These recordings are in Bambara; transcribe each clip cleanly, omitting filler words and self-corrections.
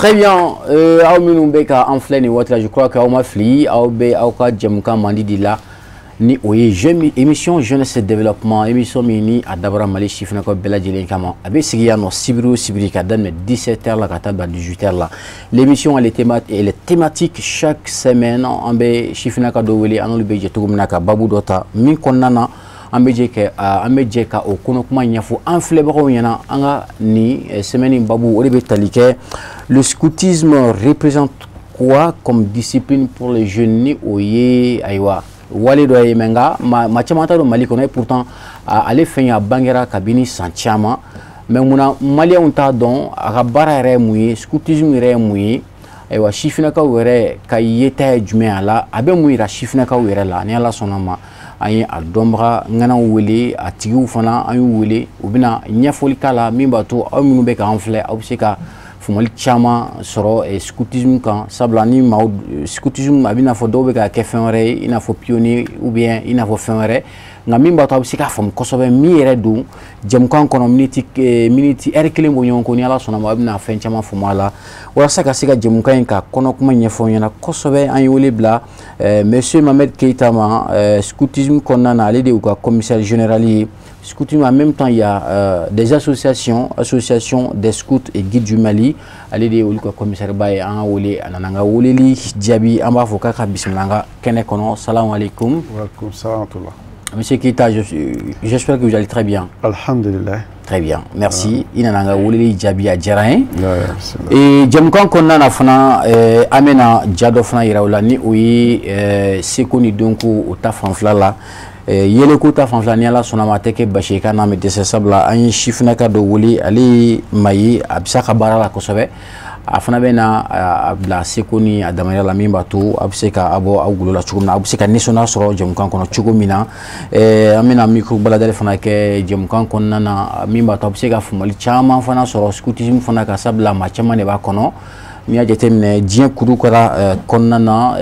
Très bien. Aouminoumbeka en flène et autres, je crois qu'Aouma Fli, Aoube, Aouka, Djemka, Mandidila, ni oui, émission jeunesse et développement, émission mini à Dabra Mali, Chifnako, Bella Djelenkama. Avec Sigiano, Sibiru, Sibirikadan, 17h, la Kataba, 18h là. L'émission, elle est thématique chaque semaine. En bé, Chifnaka Doweli, Anolube, Jetoumunaka, Babou Dota, Minkonana. Amejeka au konokuma nyafo en flebaro yana anga ni semaine babu orebe talike. Le scoutisme représente quoi comme discipline pour les jeunes ni oye aywa wale do yemenga ma chamata do mali kono pourtant aller faire bangera kabini santiama mais muna mali on ta don akabara re muyi scoutisme re muyi aywa chifinaka were kayeta jume ala abe muira chifinaka were la ni ala sonama ayi a dombra ngana wele a tigiw fana ayi wele u bina ɲɛfɔli kala min b'a to aw minnu bɛ k'an filɛ aw bɛ se ka fumali caman sɔrɔ scoutisme kan sabula ni maaw scoutisme a bɛ n'a fɔ dɔw bɛ ka kɛ fɛn wɛrɛ ye i n'a fɔ pionnier ou bien i n'a fɔ fɛn wɛrɛ nka min b'a to aw bɛ se k'a faamu kosɛbɛ min yɛrɛ don jɛmukan kɔnɔ miniti ɛri kelen bɔ ɲɔgɔn kɔ ni ala sɔnna ma aw bɛna fɛn caman faamu a la walasa ka se ka jɛmukan in ka kɔnɔkuma ɲɛfɔ ɲɛna kosɛbɛ an ye wele bila monsieur Mohamed Keita ma scoutisme kɔnɔna na ale de y'u ka commissaire général ye scoutisme en même temps il y a des associations des scouts et guides du Mali ale de y'olu ka commissaire ba ye an ka wele a nana an ka weleli jaabi an b'a fɔ k'a ka bisimila an ka kɛnɛ kɔnɔ salamu aleykum. Walaikum salam. Monsieur Keita, j'espère que vous allez très bien. Alhamdulillah. Très bien, merci. Il y a un wuli jabi a djarain. Et j'aimerais qu'on a fana amena jado fana iraola ni oui sekoni donc au tafanfla là. Yele ko tafanfla ni ala sonama teke basheka na me desesabla an chifna ka do wuli ali mayi abisa ka barala ko sobe. Afana bena abla sekoni adamaya la mimba tu abseka abo awgulo la chugumna abseka national soro jemkan kono chugumina amina micro baladale fana ke jemkan kono na mimba tu abseka fumali chama fana soro scoutisme fana ka sabla ma chama ne ba kono mi a jetemne dien kudu kora kono na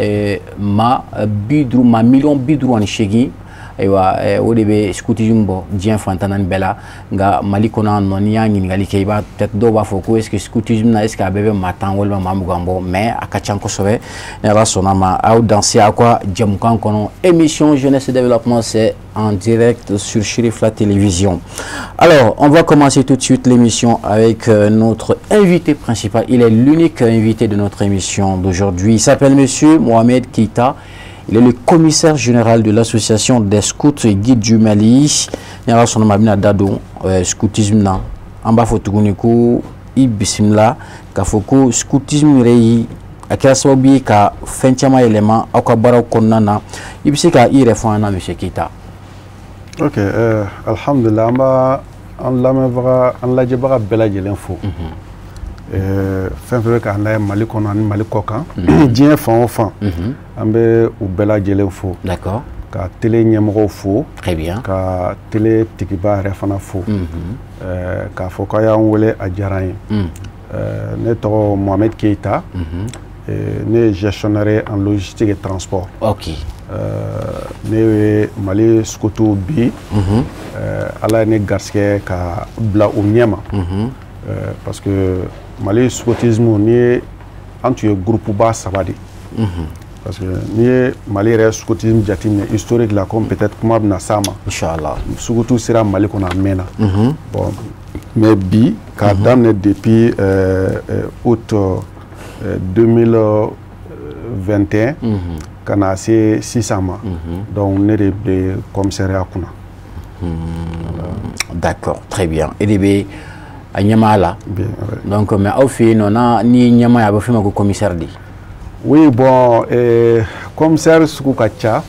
ma bidru ma million bidru an shegi aywa o de be scoutisme bo dien fantanan bela nga mali kona non ya ngali ke ba peut-être do ba foko est-ce que scoutisme na est-ce que bebe matan wala mamugambo mais akachan ko sobe na la sonama au danser à quoi jamkan kono émission jeunesse et développement c'est en direct sur Chérif la télévision. Alors on va commencer tout de suite l'émission avec notre invité principal. Il est l'unique invité de notre émission d'aujourd'hui. Il s'appelle monsieur Mohamed Keita. Il est le commissaire général de l'association des scouts et guides du Mali. Il y a son nom Dado, scoutisme na. Amba fotuguniku ibisimla kafoko scoutisme rei akasawabi ka fenchama élément akabara konnana ibisika irefana monsieur Keita. OK, alhamdulillah amba an lamevra an lajebara belajelen fo. Fɛn fɛn ka na Mali kɔnɔ ani Mali kɔ kan diɲɛ fan o fan an bɛ u bɛɛ lajɛlen fo. D'accord. Ka télé ɲɛmɔgɔw fo. Très bien. Ka télé tigiba yɛrɛ fana fo. K'a fɔ k'a y'an wele a diyara n ye. Ne tɔgɔ Mohamed Keita. Ne ye gestionnaire en logistique et transport. OK. Ne ye Mali scoutu bi ala ye ne garisɛgɛ ka bila u ɲɛma. Parce que Mali scoutisme ni an tun ye groupe ba saba de. Parce que ni ye Mali yɛrɛ scoutisme jateminɛ historique la comme peut-être kuma bɛna s'a ma. Inchallah. Scoutu sera Mali kɔnɔ a mɛnna. Bon mais bi k'a daminɛ depuis août 2021 ka na se sisan ma. Donc ne de bɛ commissariat kunna. D'accord, très bien. Et de a Nyamala. Donc, mais au fait, non, ni Nyama a fait un commissaire dit. Oui, bon, commissaire Soukoukacha,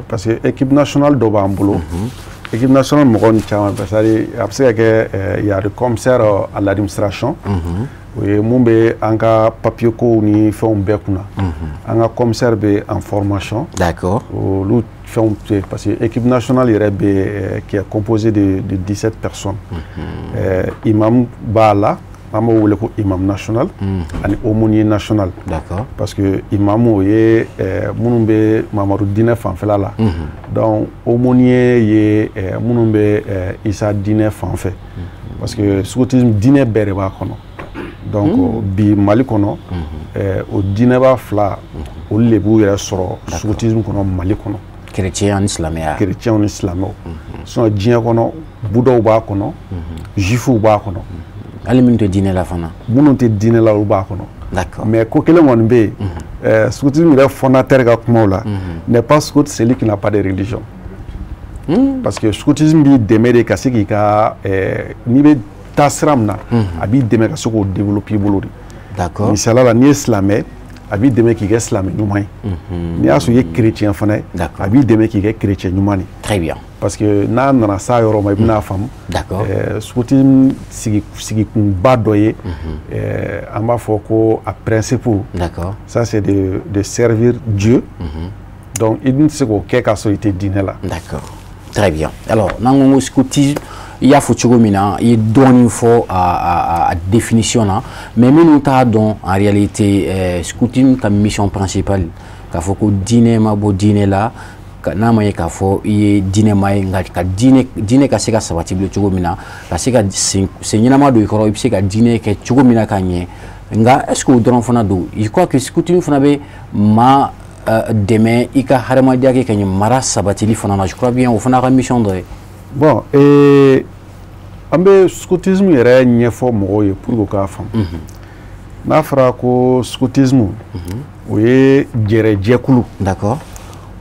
parce que l'équipe nationale de Bamboulou, l'équipe nationale Moron Chama, parce qu'il y a le commissaire à l'administration, oui, Moumbe, Anga Papioko, ni fait un bekuna, Anga commissaire en formation. D'accord. Parce que l'équipe nationale qui est composée de 17 personnes. Imam Bala, imam national, et aumônier national. D'accord. Parce que imam est Mounoumbe Mamadou Dine Fanfela. Donc aumônier est Mounoumbe Issa Dine Fanfe. Parce que scoutisme Dine Bereba. donc bi Mali kono o dineba fla o lebu yɛrɛ sɔrɔ scoutisme kono Mali kono chrétien en islamia chrétien en islamo so diɲɛ kono budaw b'a kono juifs b'a kono hali minnu tɛ diinɛ la fana minnu tɛ diinɛ la olu b'a kono d'accord mais ko kelen kɔni bɛ yen scoutisme yɛrɛ fondateur ka kumaw la n'est pas scout celui qui n'a pas de religion parce que scoutisme b'i dɛmɛ de ka se k'i ka n'i bɛ taa sira min na a b'i dɛmɛ ka se k'o développer i bolo de d'accord misaliya la n'i ye silamɛ a b'i dɛmɛ k'i kɛ silamɛ ɲuman ye n'i y'a sɔrɔ i ye chrétien fana ye a b'i dɛmɛ k'i kɛ chrétien ɲuman ye très bien parce que n'a nana s'a yɔrɔ ma i bɛn'a faamu d'accord scoutisme sigikunba dɔ ye an b'a fɔ ko a principe d'accord ça c'est de servir Dieu donc i dun tɛ se k'o kɛ k'a sɔrɔ i tɛ diinɛ la d'accord très bien alors n'an ko scoutisme il y a cogo min na i ye dɔɔnin fɔ a définition na mais minnu t'a dɔn en réalité scoutisme ka mission principale k'a fɔ ko diinɛ ma bɔ diinɛ la n'a ma ye k'a fɔ i ye diinɛma ye nka ka diinɛ ka se ka sabati bilen cogo min na ka se ka sen ɲɛnama don i kɔrɔ i bɛ se ka diinɛ kɛ cogo min na ka ɲɛ nka est ce que o dɔrɔn fana don je crois que scoutisme fana bɛ maa dɛmɛ i ka hadamadenya kɛ ka ɲɛ mara sabatili fana na je crois bien o fana ka mission dɔ ye bon an bɛ scoutisme yɛrɛ ɲɛfɔ mɔgɔw ye pour que k'a faamu n'a fɔra ko scoutisme o ye gɛrɛjɛkulu d'accord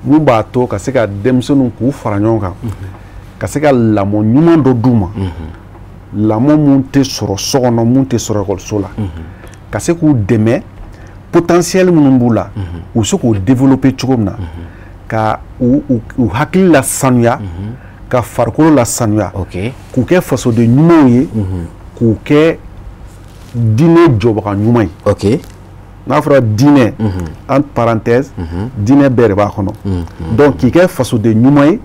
mun b'a to ka se ka denmisɛnninw k'u fara ɲɔgɔn kan ka se ka lamɔ ɲuman dɔ d'u ma lamɔ mun tɛ sɔrɔ so kɔnɔ mun tɛ sɔrɔ ekɔliso la ka se k'u dɛmɛ potentiel minnu b'u la u se k'o développer cogo min na ka u hakili la sanuya ka farikolo la sanuya k'u kɛ fasoden ɲumanw ye k'u kɛ diinɛ jɔbaga ɲuman ye ok n'a fɔra diinɛ entre parenthèse diinɛ bɛɛ de b'a kɔnɔ donc k'i kɛ fasoden ɲuman ye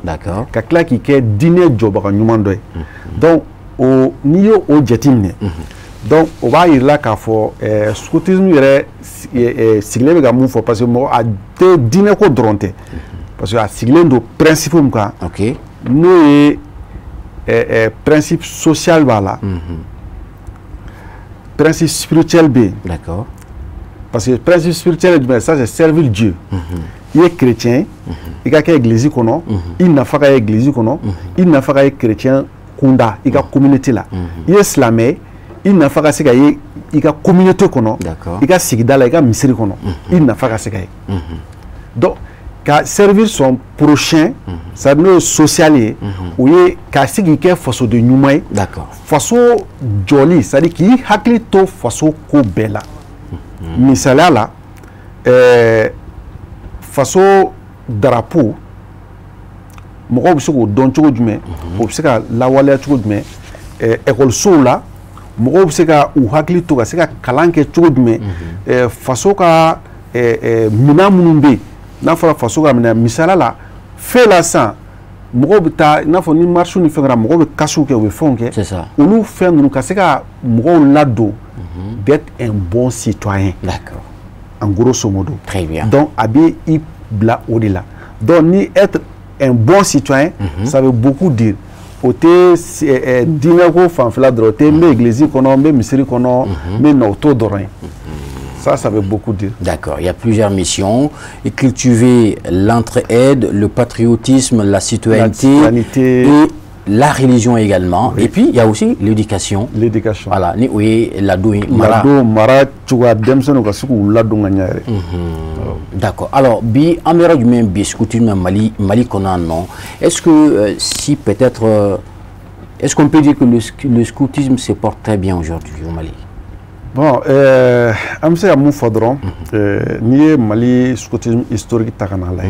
ka tila k'i kɛ diinɛ jɔbaga ɲuman dɔ ye donc n'i ye o jateminɛ donc o b'a yirala k'a fɔ scoutisme yɛrɛ sigilen bɛ ka mun fɔ parce que mɔgɔ a tɛ diinɛ ko dɔrɔn tɛ parce que a sigilen don principe min kan n'o ye principe social b'a la principe spirituel bɛ yen d'accord parce que principe spirituel est jumɛn ça c'est servir Dieu i ye chrétien i ka kɛ église kɔnɔ i nafa ka ye église kɔnɔ i nafa ka ye chrétien kunda i ka communauté la i ye silamɛ i nafa ka se ka ye i ka communauté kɔnɔ i ka sigida la i ka misiri kɔnɔ i nafa ka se ka ye donc ka servir son prochain ça n'o ye social ye o ye ka se k'i kɛ fasoden ɲuman ye faso jɔli c'est à dire k'i hakili to faso ko bɛɛ la misaliya la faso drapeau mɔgɔw bɛ se k'o dɔn cogo jumɛn o bɛ se ka lawaleya cogo jumɛn ekɔlisow la mɔgɔw bɛ se ka u hakili to ka se ka kalan kɛ cogo jumɛn faso ka minɛn minnu bɛ yen n'a fɔra faso ka minɛn misaliya la fɛn la sisan mɔgɔw bɛ taa i n'a fɔ ni marche ni fɛn kɛra mɔgɔw bɛ kasiw kɛ u bɛ fɛnw kɛ olu fɛn ninnu ka se ka mɔgɔw ladon d'être un bon citoyen. D'accord. En grosso modo. Très bien. Donc, abi i bla au de là. Donc, ni être un bon citoyen, ça veut beaucoup dire. Ote dîner ko fanfla droite, mais église kono, mais misiri kono, mais n'auto dorin. Ça veut beaucoup dire. D'accord. Il y a plusieurs missions. Et cultiver l'entraide, le patriotisme, la citoyenneté et la religion également. Oui. Et puis, il y a aussi l'éducation. L'éducation. Voilà. Ni oui, la douille. Mara, tu vois, demson ka suku la douille. D'accord. Alors, bi amera du même biscuitin Mali konan non. Est-ce que si peut-être est-ce qu'on peut dire que le scoutisme se porte très bien aujourd'hui au Mali? Bon, amse à mon fadron, ni Mali scoutisme historique takanala.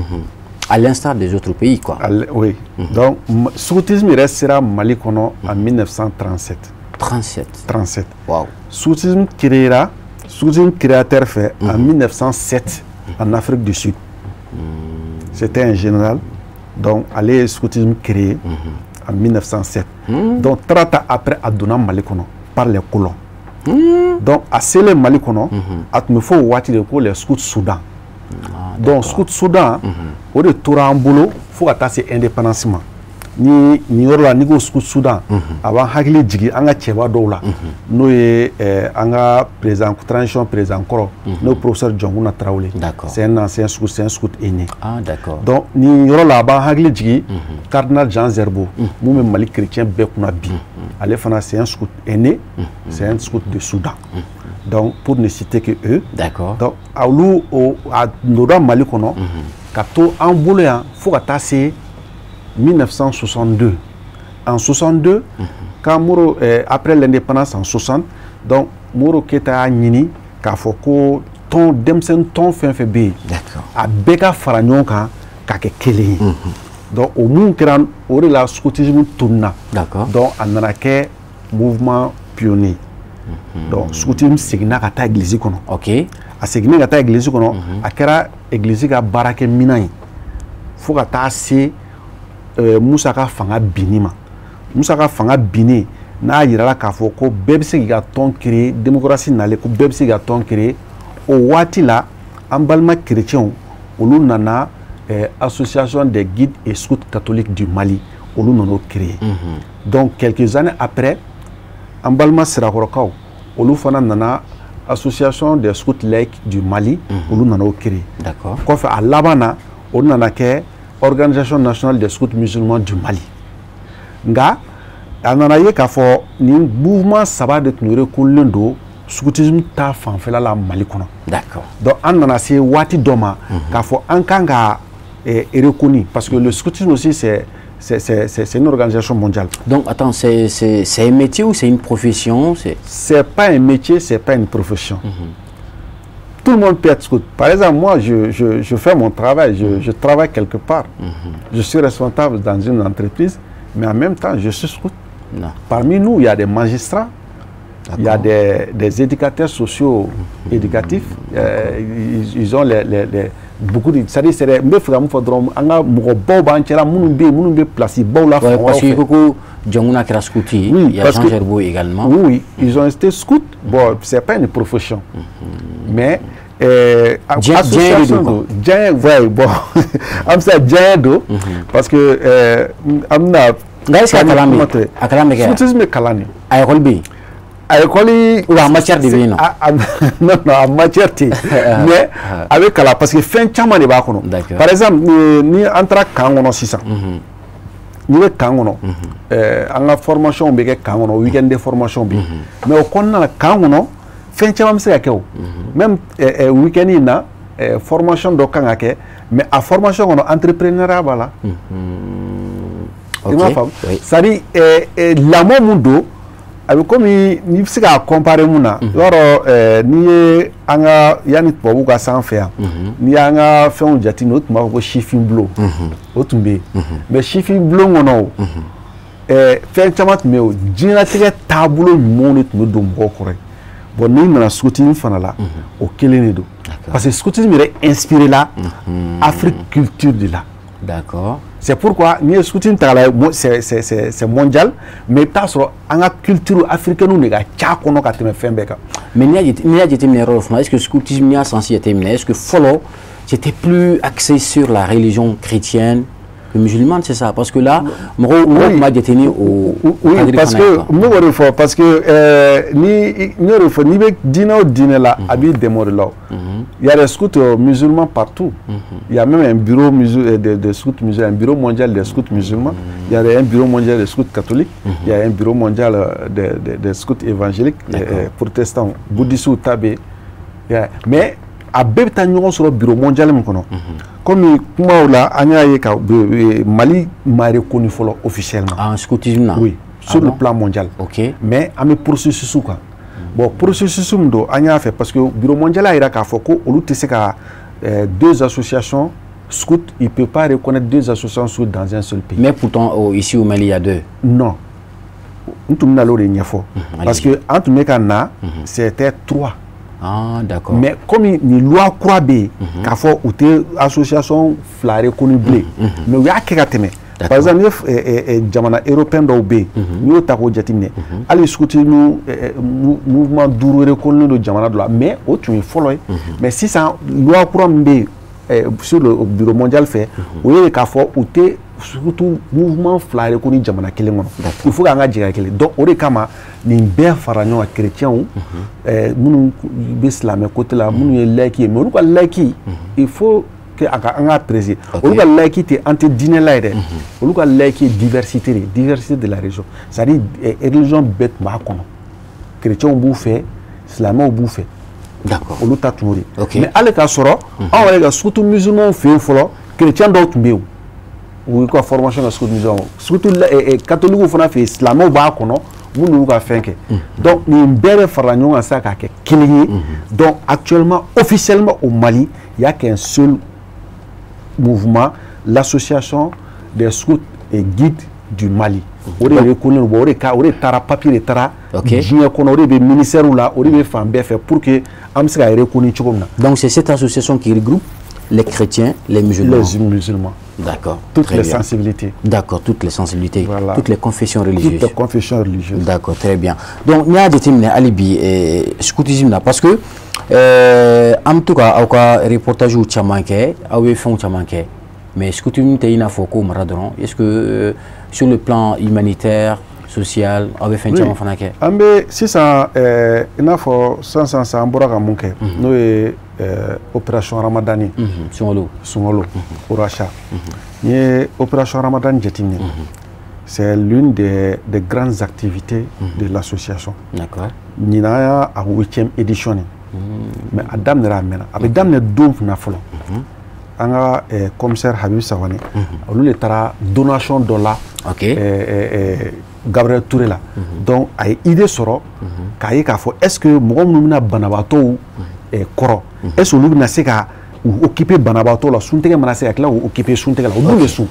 À l'instar des autres pays, quoi. Oui. Donc, le scoutisme restera Mali en 1937. 37. Wow. Scoutisme créateur fait en 1907 en Afrique du Sud. C'était un général. Donc, allez, scoutisme créé en 1907. Donc, 30 ans après, Adona Mali par les colons. Donc, à Sélé Mali à me faut watcher les scouts Soudan. Donc, scout Soudan, au de Toura en boulot, il faut attaquer indépendamment. ni yɔrɔ la n'i ko Soudan a b'an hakili jigin an ka cɛba dɔw la n'o ye an ka transition président kɔrɔ n'o professeur Jɔnkuna Tarawele c'est un ancien scout, c'est un scout aîné. Donc ni yɔrɔ la a b'an hakili jigin cardinal Jean Zerbo mun bɛ Mali chrétien bɛɛ kunna bi ale fana c'est un scout aîné, c'est un scout de Soudan. Donc pour ne citer que eux. Donc olu a ndoda Mali kɔnɔ ka to an bolo yan fo ka taa se 1962. En 62, quand Moro, après l'indépendance en 60, donc Moro Keita a nini k'a fɔ ko ton denmisɛnnin ton fɛn fɛn bɛ yen a bɛɛ ka fara ɲɔgɔn kan k'a kɛ kelen ye. Donc o mun kɛra o de la scoutisme tununa. Donc a nana kɛ mouvement pionnier. Donc scoutisme seginna ka taa église kɔnɔ. A seginna ka taa église kɔnɔ a kɛra église ka baarakɛ minan ye fo ka taa se Musa ka fanga binni ma. Musa ka fanga binni n'a yirala k'a fɔ ko bɛɛ bɛ se k'i ka tɔn créer démocratie nalen ko bɛɛ bɛ se k'i ka tɔn créer o waati la an balima chrétiens olu nana association des guides et scouts catholiques du Mali olu nana o créer. Donc quelques années après an balima sirakɔrɔkaw olu fana nana association des scouts laïcs du Mali olu nana o créer. Kɔfɛ a laban na olu nana kɛ Organisation nationale des scouts musulmans du Mali. Nga a nana ye k'a fɔ ni mouvement saba de tun reculelen don scoutisme ta fanfɛla la Mali kɔnɔ. Donc an nana se waati dɔ ma k'a fɔ an kan ka reconnu parce que le scoutisme aussi c'est une organisation mondiale. Donc attends, c'est un métier ou c'est une profession? C'est pas un métier, c'est pas une profession. Tout le monde peut être scout. Par exemple, moi, je fais mon travail, je travaille quelque part. Je suis responsable dans une entreprise, mais en même temps, je suis scout. Parmi nous, il y a des magistrats, il y a des éducateurs sociaux éducatifs. Ils ont beaucoup de... C'est-à-dire, c'est des... Parce que également. Oui, ils ont été scouts. Bon, c'est pas une profession. Mais association parce que scoutisme kalani a école ou en matière de vie non en matière t mais avec kala parce que fin chama de ba kono par exemple ni entra kan kono sisan ni be kan kono an ka formation be ke kan kono weekend de formation bi mais o konna kan kono fin chama se ka o même weekend na formation do kan ka mais a formation kono entrepreneuriat bala ça dit l'amour mundo avec comme ni se ka comparer muna yoro ni anga yani tubabu ka sanfɛ yan ni anga fɛnw jati no tuma ko chiffin bleu o tumbe mais chiffin bleu ngono fɛn caman tun bɛ o diɲɛlatigɛ taabolo ɲumanw de tun bɛ don mɔgɔw kɔrɔ bon ni nana scoutisme fana la o kelen de don parce que scoutisme yɛrɛ inspiré la Afrique culture de la. D'accord. C'est pourquoi ni scoutisme c'est mondial mais t'as sur en culture africaine nous ga cha kono ka teme fɛn bɛɛ kan. Mais ni a jate min yɔrɔ fana est-ce que scoutisme ni a sens était minɛ est-ce que follow c'était plus axé sur la religion chrétienne que musulmane, c'est ça? Parce que là, oui, parce que parce que ni dîner au dîner là, habite des morts là. Il y a des scouts musulmans partout. Il y a même un bureau de scouts musulmans, un bureau mondial des scouts musulmans. Il y a un bureau mondial des scouts catholiques. Il y a un bureau mondial des scouts évangéliques, protestants, bouddhistes ou tabé. Mais a bɛɛ bɛ ɲɔgɔn sɔrɔ bureau mondial min kɔnɔ comme kumaw la an y'a ye ka Mali ma reconnu fɔlɔ officiellement en scoutisme na oui sur le plan mondial mais an bɛ processus kan bon processus min don an y'a fait parce que bureau mondial a yira k'a fɔ ko olu tɛ se ka deux associations scouts il peut pas reconnaître deux associations scouts dans un seul pays. Mais pourtant ici au Mali il y a deux. Non n tun bɛna l'o de ɲɛfɔ parce que an tun bɛ ka na c'était 3. Ah, d'accord. Mais comme ni loi croit bien, qu'à fois ou te association flare connu blé, mais il y a quelque chose. Par exemple, jamana européen d'obé, nous t'avons jatimé. Allez scouter nous mouvement dur reconnu de jamana de là, mais au tu es follow. Mais si ça loi croit bien sur le bureau mondial fait, oui qu'à fois ou te surtout mouvement fila ko ni jamana kelen kɔnɔ il faut k'an ka jɛgɛ kelen donc o de kama nin bɛɛ fara ɲɔgɔn kan chrétiens minnu bɛ silamɛ côté la minnu ye laïcs ye mais olu ka laïcs il faut que an ka préciser olu ka laïcs tɛ an tɛ diinɛ la ye dɛ olu ka laïcs ye diversité de la région c'est à dire religion bɛɛ tun b'a kɔnɔ chrétiens b'u fɛ silamɛw b'u fɛ d'accord olu ta tun y'o de mais ale ka sɔrɔ anw yɛrɛ ka surtout musulmans fɛ yen fɔlɔ chrétiens dɔw tun bɛ yen ou quoi formation de musulman surtout catholiques fana fait silamɛw b'a kɔnɔ minnu y'u ka fɛn kɛ donc nin bɛɛ de farala ɲɔgɔn kan sa k'a kɛ kelen ye donc actuellement officiellement au Mali il y a qu'un seul mouvement l'association des scouts et guides du Mali o de reconnu o de taara papier de taara diɲɛ kɔnɔ o de bɛ ministère la o de bɛ fan bɛɛ fɛ pour que an bɛ se ka reconnu cogo min na donc c'est cette association qui regroupe les chrétiens, les musulmans. Les musulmans. D'accord. Toutes les sensibilités. D'accord, toutes les sensibilités. Voilà. Toutes les confessions religieuses. Toutes les confessions religieuses. D'accord, très bien. Donc, il y a des thèmes alibi et scoutisme là parce que en tout cas, au reportage ou tchamanké, au fond tchamanké, mais scoutisme t'es une afoko maradron. Est-ce que sur le plan humanitaire, social, au fait tchaman fanake? Ambe si ça une afo sans ambora kamunke. Nous opération Ramadani. Sungolo. Oracha. Opération Ramadan Jetine. C'est l'une des grandes activités de l'association. D'accord. Nina à 8e édition. Mais Adam ne ramène. Avec Adam ne douf na folo. Anga commissaire Habib Sawane. Lui le tara donation $. OK. Gabriel Touré là. Donc a idée soro k'a k'a fɔ est-ce que mɔgɔ minnu bɛna banabaatɔw kɔrɔ est-ce que olu bɛna se ka occuper banabaatɔ la suntigɛ mana se ka tila k'u occuper suntigɛ la olu bɛ sun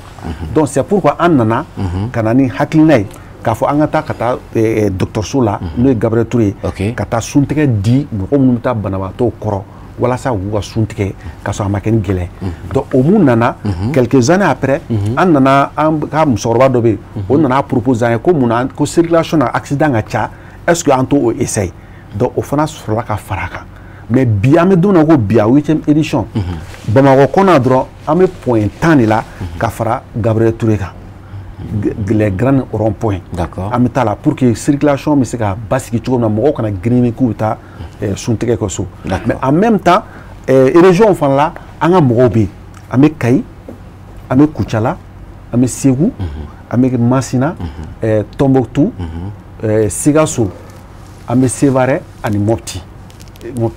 donc c'est pourquoi an nana ka na ni hakilina ye k'a fɔ an ka taa dɔgɔtɔrɔso la n'o ye Gabriel Touré ka taa suntigɛ di mɔgɔ minnu bɛ taa banabaatɔw kɔrɔ walasa k'u ka suntigɛ ka sɔrɔ a ma kɛ ni gɛlɛya donc o mun nana quelques années après an nana an ka musokɔrɔba dɔ bɛ yen o nana proposer an ye ko munna ko circulation na accident ka ca est-ce que an t'o essaye donc o fana sɔrɔla ka fara a kan mais bi an bɛ don na ko bi a 8e édition Bamakɔ kɔnɔ dɔrɔn an bɛ point 10 de la ka fara Gabriel Touré kan les grands ronds-points an bɛ taa la pour que circulation bɛ se ka basigi cogo min na mɔgɔw kana girin k'u bɛ taa suntigɛ kɛ so mais en même temps région fana la an ka mɔgɔw bɛ yen an bɛ Kayi an bɛ Kucala an bɛ Segu an bɛ Masina Tombouctou Sikaso an bɛ Sevare ani Mopti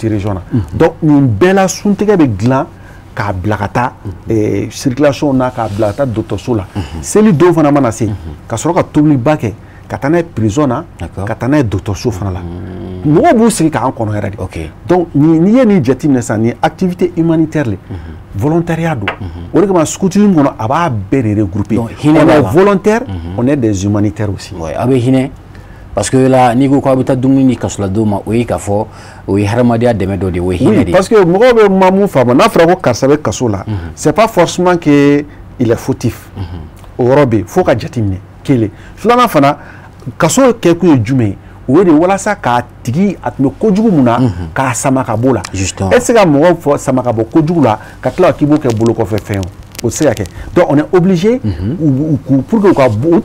région na donc nin bɛɛ la suntigɛ bɛ dilan k'a bila ka taa circulation na k'a bila ka taa dɔgɔtɔrɔso la seli don fana mana se ka sɔrɔ ka tobiliba kɛ ka taa n'a ye prison na ka taa n'a ye dɔgɔtɔrɔso fana la mɔgɔw b'u sigi k'an kɔnɔ yɛrɛ de donc n'i ye nin jateminɛ sisan nin activité humanitaire le volontariat don o de kama scoutisme kɔnɔ a b'a bɛɛ de regrouper on est volontaire on est des humanitaires aussi a bɛ hinɛ parce que là n'i ko k'a bɛ taa dumuni ni kasola dɔw ma o ye k'a fɔ o ye hadamadenya dɛmɛ dɔ de o ye hinɛ de parce que mɔgɔw bɛ ma mun faamu n'a fɔra ko karisa bɛ kaso la c'est pas forcément que il est fautif o yɔrɔ bɛ yen fo ka jateminɛ kelen filanan fana kaso kɛkun ye jumɛn ye o ye de walasa k'a tigi a tun bɛ kojugu mun na k'a sama ka bɔ la est ce que ka mɔgɔw fɔ sama ka bɔ kojugu la ka tila k'i b'o kɛ bolo kɔfɛ fɛn ye o tɛ se ka kɛ donc on est obligé pour que u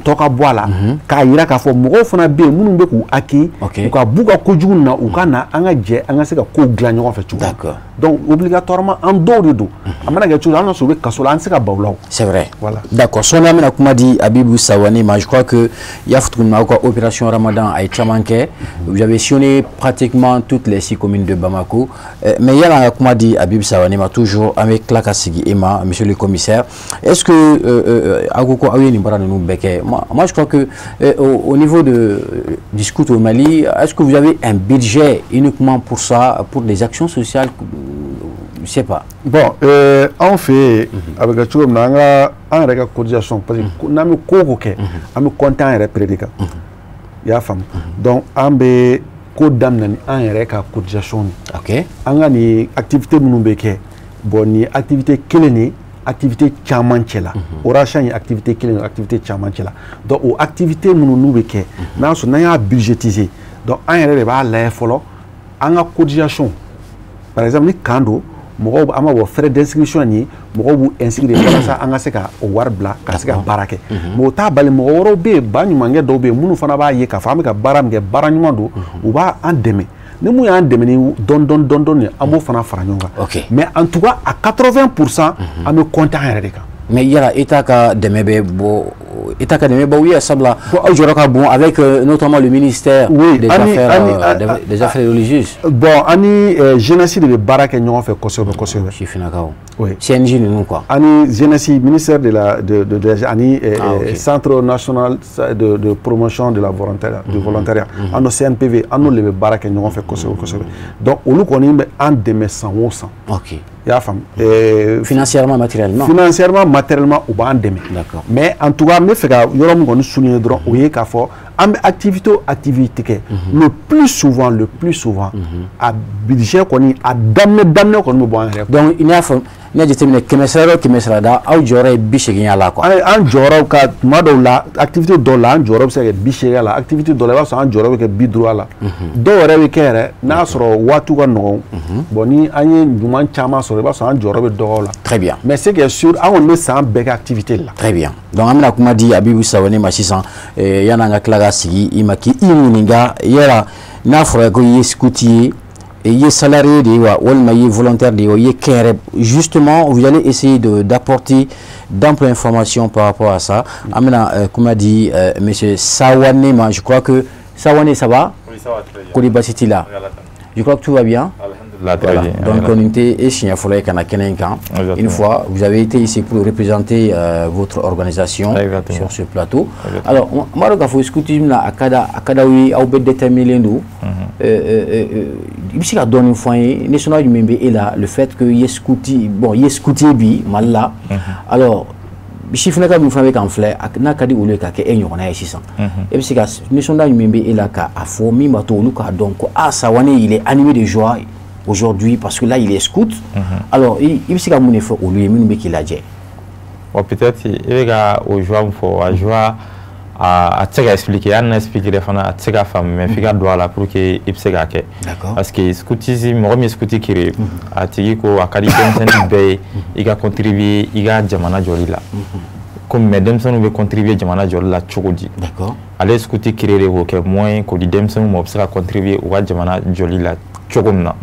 tɔ ka bɔ a la k'a yira k'a fɔ mɔgɔw fana bɛ yen minnu bɛ k'u accueillir u ka b'u ka kojugu na u ka na an ka jɛ an ka se ka kow dilan ɲɔgɔn fɛ cogo donc obligatoirement an dɔw de don a mana kɛ cogo an ka sɔrɔ u bɛ kaso la an tɛ se ka baw la c'est vrai voilà d'accord sɔɔni an bɛna kuma di Habibou Sawane ma je crois que i y'a fɔ tuguni aw ka opération Ramadan a ye caman kɛ vous avez sillonné pratiquement toutes les 6 communes de Bamako mais yala an ka kuma di Habibou Sawane ma toujours an bɛ tila ka sigi e ma monsieur le commissaire. Est-ce que moi je crois que au niveau du scout au Mali, est-ce que vous avez un budget uniquement pour ça, pour des actions sociales? Je ne sais pas. Bon, on fait avec la chose, on a une cotisation parce que nous avons un compte en prédicat. Il y a femme. Donc on a code d'amener un cotisation. Ok. On a une activité monobéke. Bon, ni activité quelle activité caman cɛla Oracha ye activité kelen activité caman cɛla donc o activité minnu n'u bɛ kɛ n'a sɔrɔ n'an y'a budgétiser donc an yɛrɛ de b'a lajɛ fɔlɔ an ka cotisation par exemple ni kan don mɔgɔw an b'a fɔ frais d'inscription ni mɔgɔw b'u inscrire walasa an ka se ka o wari bila ka se ka baara kɛ mais o t'a bali mɔgɔ wɛrɛw bɛ yen ba ɲumankɛ dɔw bɛ yen minnu fana b'a ye k'a fɔ an bɛ ka baara min kɛ baara ɲuman don u b'a an dɛmɛ ni mun y'an dɛmɛ ni dɔɔni an b'o fana fara ɲɔgɔn kan mais en tout cas à 80% an bɛ compter an yɛrɛ de kan. Mais yala État ka dɛmɛ bɛ bɔ État ka dɛmɛ bɛ oui sabula aw jɔyɔrɔ ka bon avec notamment le ministère des affaires religieuses. Bon ani jeunesse de bɛ baara kɛ ɲɔgɔn fɛ kosɛbɛ. Sifinakaw. Oui. CNJ ninnu quoi. Ani jeunesse ministère de la ani centre national de promotion de la volontariat du volontariat ano CNPV ano le bɛ baara kɛ ɲɔgɔn fɛ kosɛbɛ. Donc olu kɔni bɛ an dɛmɛ san o san. OK. Y'a faamu. Financièrement, matériellement. Financièrement, matériellement, ou b'an dɛmɛ. D'accord. Mais en tout cas, n bɛ fɛ ka yɔrɔ min kɔni souligner dɔrɔn o ye k'a fɔ an bɛ activité kɛ le plus souvent a budget kɔni a daminɛ kɔni bɛ bɔ an yɛrɛ. Donc i n'a fɔ n'i y'a jateminɛ 100 da aw jɔyɔrɔ ye 80 la quoi. An jɔyɔrɔ ka tuma dɔw la activité dɔw la an jɔyɔrɔ bɛ se ka kɛ 80 la activité dɔw la i b'a sɔrɔ an jɔyɔrɔ bɛ kɛ 50 la dɔw yɛrɛ bɛ kɛ yɛrɛ n'a sɔrɔ waatiw ka nɔgɔn bon ni an ye ɲuman caman sɔrɔ i b'a sɔrɔ an jɔyɔrɔ bɛ dɔgɔ la. Très bien. Mais c'est que sûr an kɔni bɛ san bɛɛ kɛ activité la. Très bien. Donc an bɛna kuma di Abibu Sawane ma sisan yan'an ka tila ka sigi i ma k'i ɲininka yala n'a fɔra ko i ye scout ye i ye salarié de ye wa walima i ye volontaire de ye wa i ye kɛnɛrɛ justement vous allez essayer d'apporter d'amples informations par rapport à ça. An bɛna kuma di monsieur Sawane ma je crois que Sawane ça va? Oui, ça va très bien. Kodi basi t'i la? Je crois que tout va bien. Voilà. Donc on était ici une fois vous avez été ici pour représenter votre organisation sur ce plateau. Alors moi le faut scoutisme là akada oui au bet déterminer nous il s'y a donné une fois national du membre est là le fait que y scouti bon y scouti bi mal là alors chiffre n'a pas nous faire en fleur n'a qu'à dire au lieu qu'à qu'il y en a 600 et puis c'est que national du membre est là qu'à former bateau nous qu'à donc ah ça il est animé de joie aujourd'hui parce que là il est scout alors il s'y a mon effort au lieu mais qu'il a dit peut-être il va au joie faut à joie à expliquer à expliquer les fans à femme mais figa doit là pour que il se gagne parce que scoutisme moi scouti qui a tigiko à qualité de il va contribuer il va jamana joli là comme mesdames nous veut contribuer jamana joli là chogodi d'accord aller scouti créer le que moins que les dames nous m'observe contribuer au jamana joli là chogonna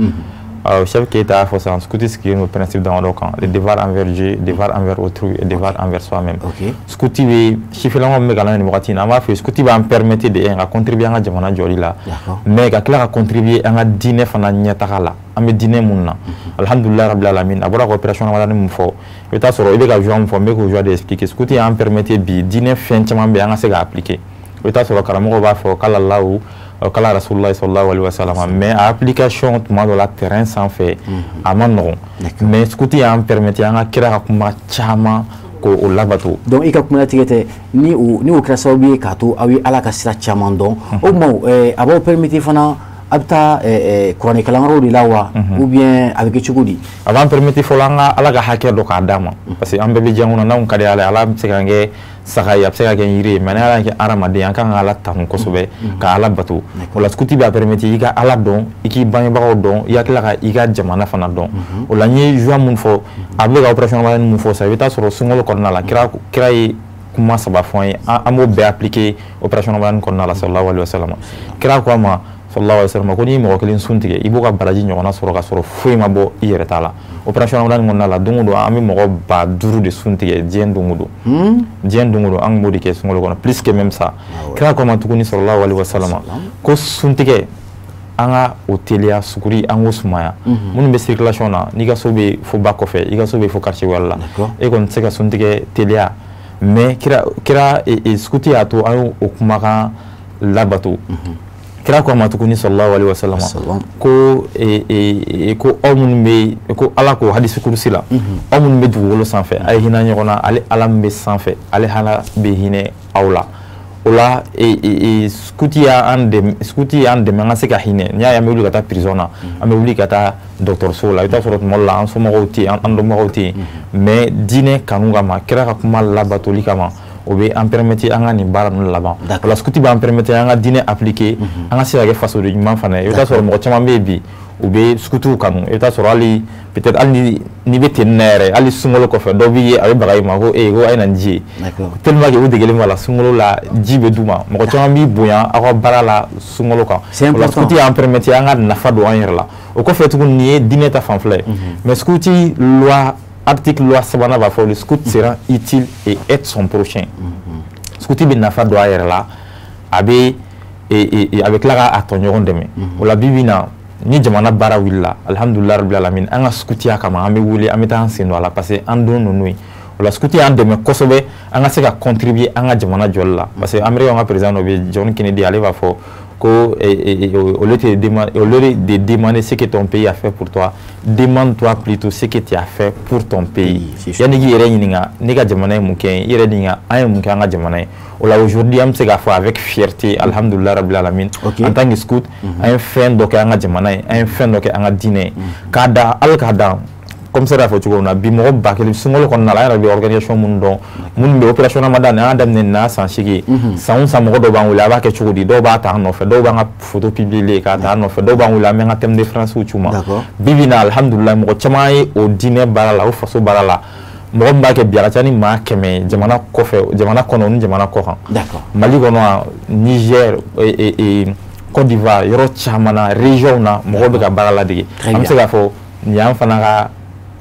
chef qui est à force en scoutisme qui est le principe dans le camp le devoir envers Dieu devoir envers autrui et devoir envers soi-même scoutisme chiffre là on me gagne numéro 10 on va faire scoutisme va me permettre de contribuer à jamana joli là mais quand à contribuer à dîner fana nyatala à me dîner munna alhamdulillah rabbil alamin abora coopération wala ni mfo eta soro ibe ga joie mfo me ko joie de expliquer scoutisme en permettre bi dîner fin chama be anga se ga appliquer eta soro karamo ba fo kala laou kala rasulullah sallallahu alaihi wasallam mais application tuma do la terrain sans fait amano mais scoutisme en permettre anga kira kuma chama ko o labato donc il ka kuma tigete ni o krasaw bi ka to awi ala ka sira chama don o mo abo permettre fana abta chronique langro de lawa ou bien avec chugudi avant permettre folanga ala ga hacker do ka dama parce que ambe bi janguna na on kadi ala msekange sakaya pseka ke yire manala ke aramade yankan ala tan kosobe ka ala bato wala skuti ba permettre iga ala don iki banye ba don yakila ka iga jamana fana don wala ni joa mun fo able ga operation ba mun fo sa vita soro sungolo korna la kira kuma saba fon amo be appliquer operation ba korna la sallallahu alaihi wasallam kira ko ma sallallahu alaihi wasallam ko ni mo kelin suntige ibuka baraji nyona soro ka soro foi mabo iyere tala operation ngona ngona la dungudo ami mo ba duru de suntige dien dungudo ang modi ke sungolo kono plus que même ça kra ko man tukuni sallallahu alaihi wasallam ko suntige anga hotelia sukuri ango sumaya mun be circulation na ni ga sobe fo bakofe iga sobe fo quartier wala e kon seka suntige telia mais kira e skuti ato ayo okumaka labato kira ko ma tukuni sallallahu alaihi wasallam ko ko omun be ko ala ko hadith kursi la omun be duwolo sanfɛ ay hina nyona ale alam be sanfɛ ale hala be hine awla ola skuti ande manga se ka hine nya ya me wuli kata prison na ame wuli kata docteur sola ita sorot molla an so magoti an do magoti mais dine kanunga ma kira ka kuma labatoli kama o be en permettre anga ni bara no laban la skuti ba en permettre anga dîner appliquer anga se ga façon de man fana yo ta so mo chama be bi u bɛ sukutu kanu i bɛ taa sɔrɔ hali peut-être hali ni bɛ ten na yɛrɛ hali sunkalo kɔfɛ dɔw bɛ ye a bɛ baga i ma ko ko a ye na ni ji ye tellement que u degelen b'a la sunkalo la ji bɛ d'u ma mɔgɔ caman b'i bonya aw ka baara la sunkalo kan o la sukuti y'an permettre an ka nafa don an yɛrɛ la o kɔfɛ tuguni nin ye diinɛ ta fanfɛla ye mais sukuti loi article loi sabanan b'a fɔ le scout sera utile et aide son prochain sukuti bɛ nafa don a yɛrɛ la a bɛ tila ka a tɔɲɔgɔn dɛmɛ o la bi bi in na ni jamana baara wulila alhamdulilayi rabbil alamin an ka sukutiya kama an bɛ wuli an bɛ taa an sen don a la parce que an don ninnu ye o la sukuti y'an dɛmɛ kosɛbɛ an ka se ka contribuer an ka jamana jɔli la parce que Amérique ka président dɔ bɛ John Kennedy ale b'a fɔ ko au lieu de demander ce que ton pays a fait pour toi demande-toi plutôt ce que tu as fait pour ton pays yanni k'i yɛrɛ ɲininka ne ka jamana ye mun kɛ n ye i yɛrɛ ɲininka an ye mun kɛ an ka jamana ye o la aujourd'hui an bɛ se k'a fɔ avec fierté alhamdulilayi rabbil alamin en tant que scout an ye fɛn dɔ kɛ an ka jamana ye an ye fɛn dɔ kɛ an ka diinɛ ye k'a da hali k'a dan comme ça y'a fɔ cogo min na bi mɔgɔ ba kelen sunkalo kɔnɔna la an yɛrɛ bɛ organisation minnu dɔn minnu bɛ opération Ramadan an y'a daminɛ nin na san 8 ye san o san mɔgɔ dɔw b'an wele a b'a kɛ cogo di dɔw b'a ta an nɔfɛ dɔw b'an ka photo publier k'a ta an nɔfɛ dɔw b'an wele an bɛ an ka thème de France c'u ma bi bi in na alhamdulilayi mɔgɔ caman ye o diinɛ baara la o faso baara la mɔgɔ min b'a kɛ bi a ka ca ni maa 100 jamana kɔfɛ jamana kɔnɔ ni jamana kɔ kan Mali kɔnɔ Niger Côte d'Ivoire yɔrɔ caman na région na mɔgɔw bɛ ka baara ladege an bɛ se k'a fɔ nin y'an fana ka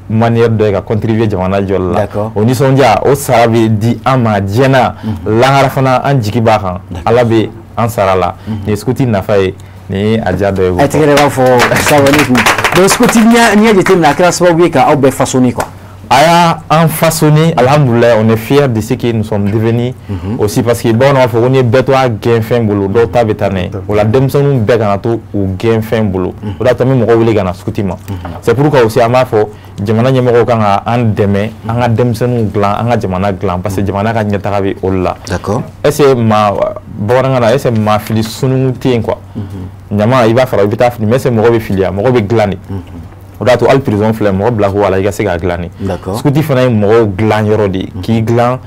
manière dɔ ye ka contribuer jamana jɔli la o nisɔndiya o sara bɛ di an ma diɲɛ na lahara fana an jigi b'a kan Ala bɛ an sara la nin ye sukuti nafa ye nin ye a diya dɔ ye. A tigɛ de b'a fɔ Sawane kun donc sukuti n'i y'a jateminɛ a kɛra sababu ye k'aw bɛɛ façonner quoi. A y'a façonné, alhamdoulilah, on est fiers de ce que nous sommes devenus aussi parce que bon, on a fait qu'on est bête à gain fin boulot, d'autres bétané. On a demandé nous bête à tout ou gain fin boulot. On a tamé mon rôle gana scoutima. C'est pourquoi aussi à ma foi, jamana nyamoro kan a demain, on a demandé nous glan, on a jamana glan parce que jamana kan nyata kabe olla. D'accord. Et c'est ma borangana, c'est ma fili sunu tien quoi. Nyama il va faire le taf, mais c'est mon rôle filia, mon rôle glané. O da to al prison filɛ mɔgɔ bila ko wala i ka se k'a dilan ne sukuti fana ye mɔgɔw dilan yɔrɔ de k'i dilan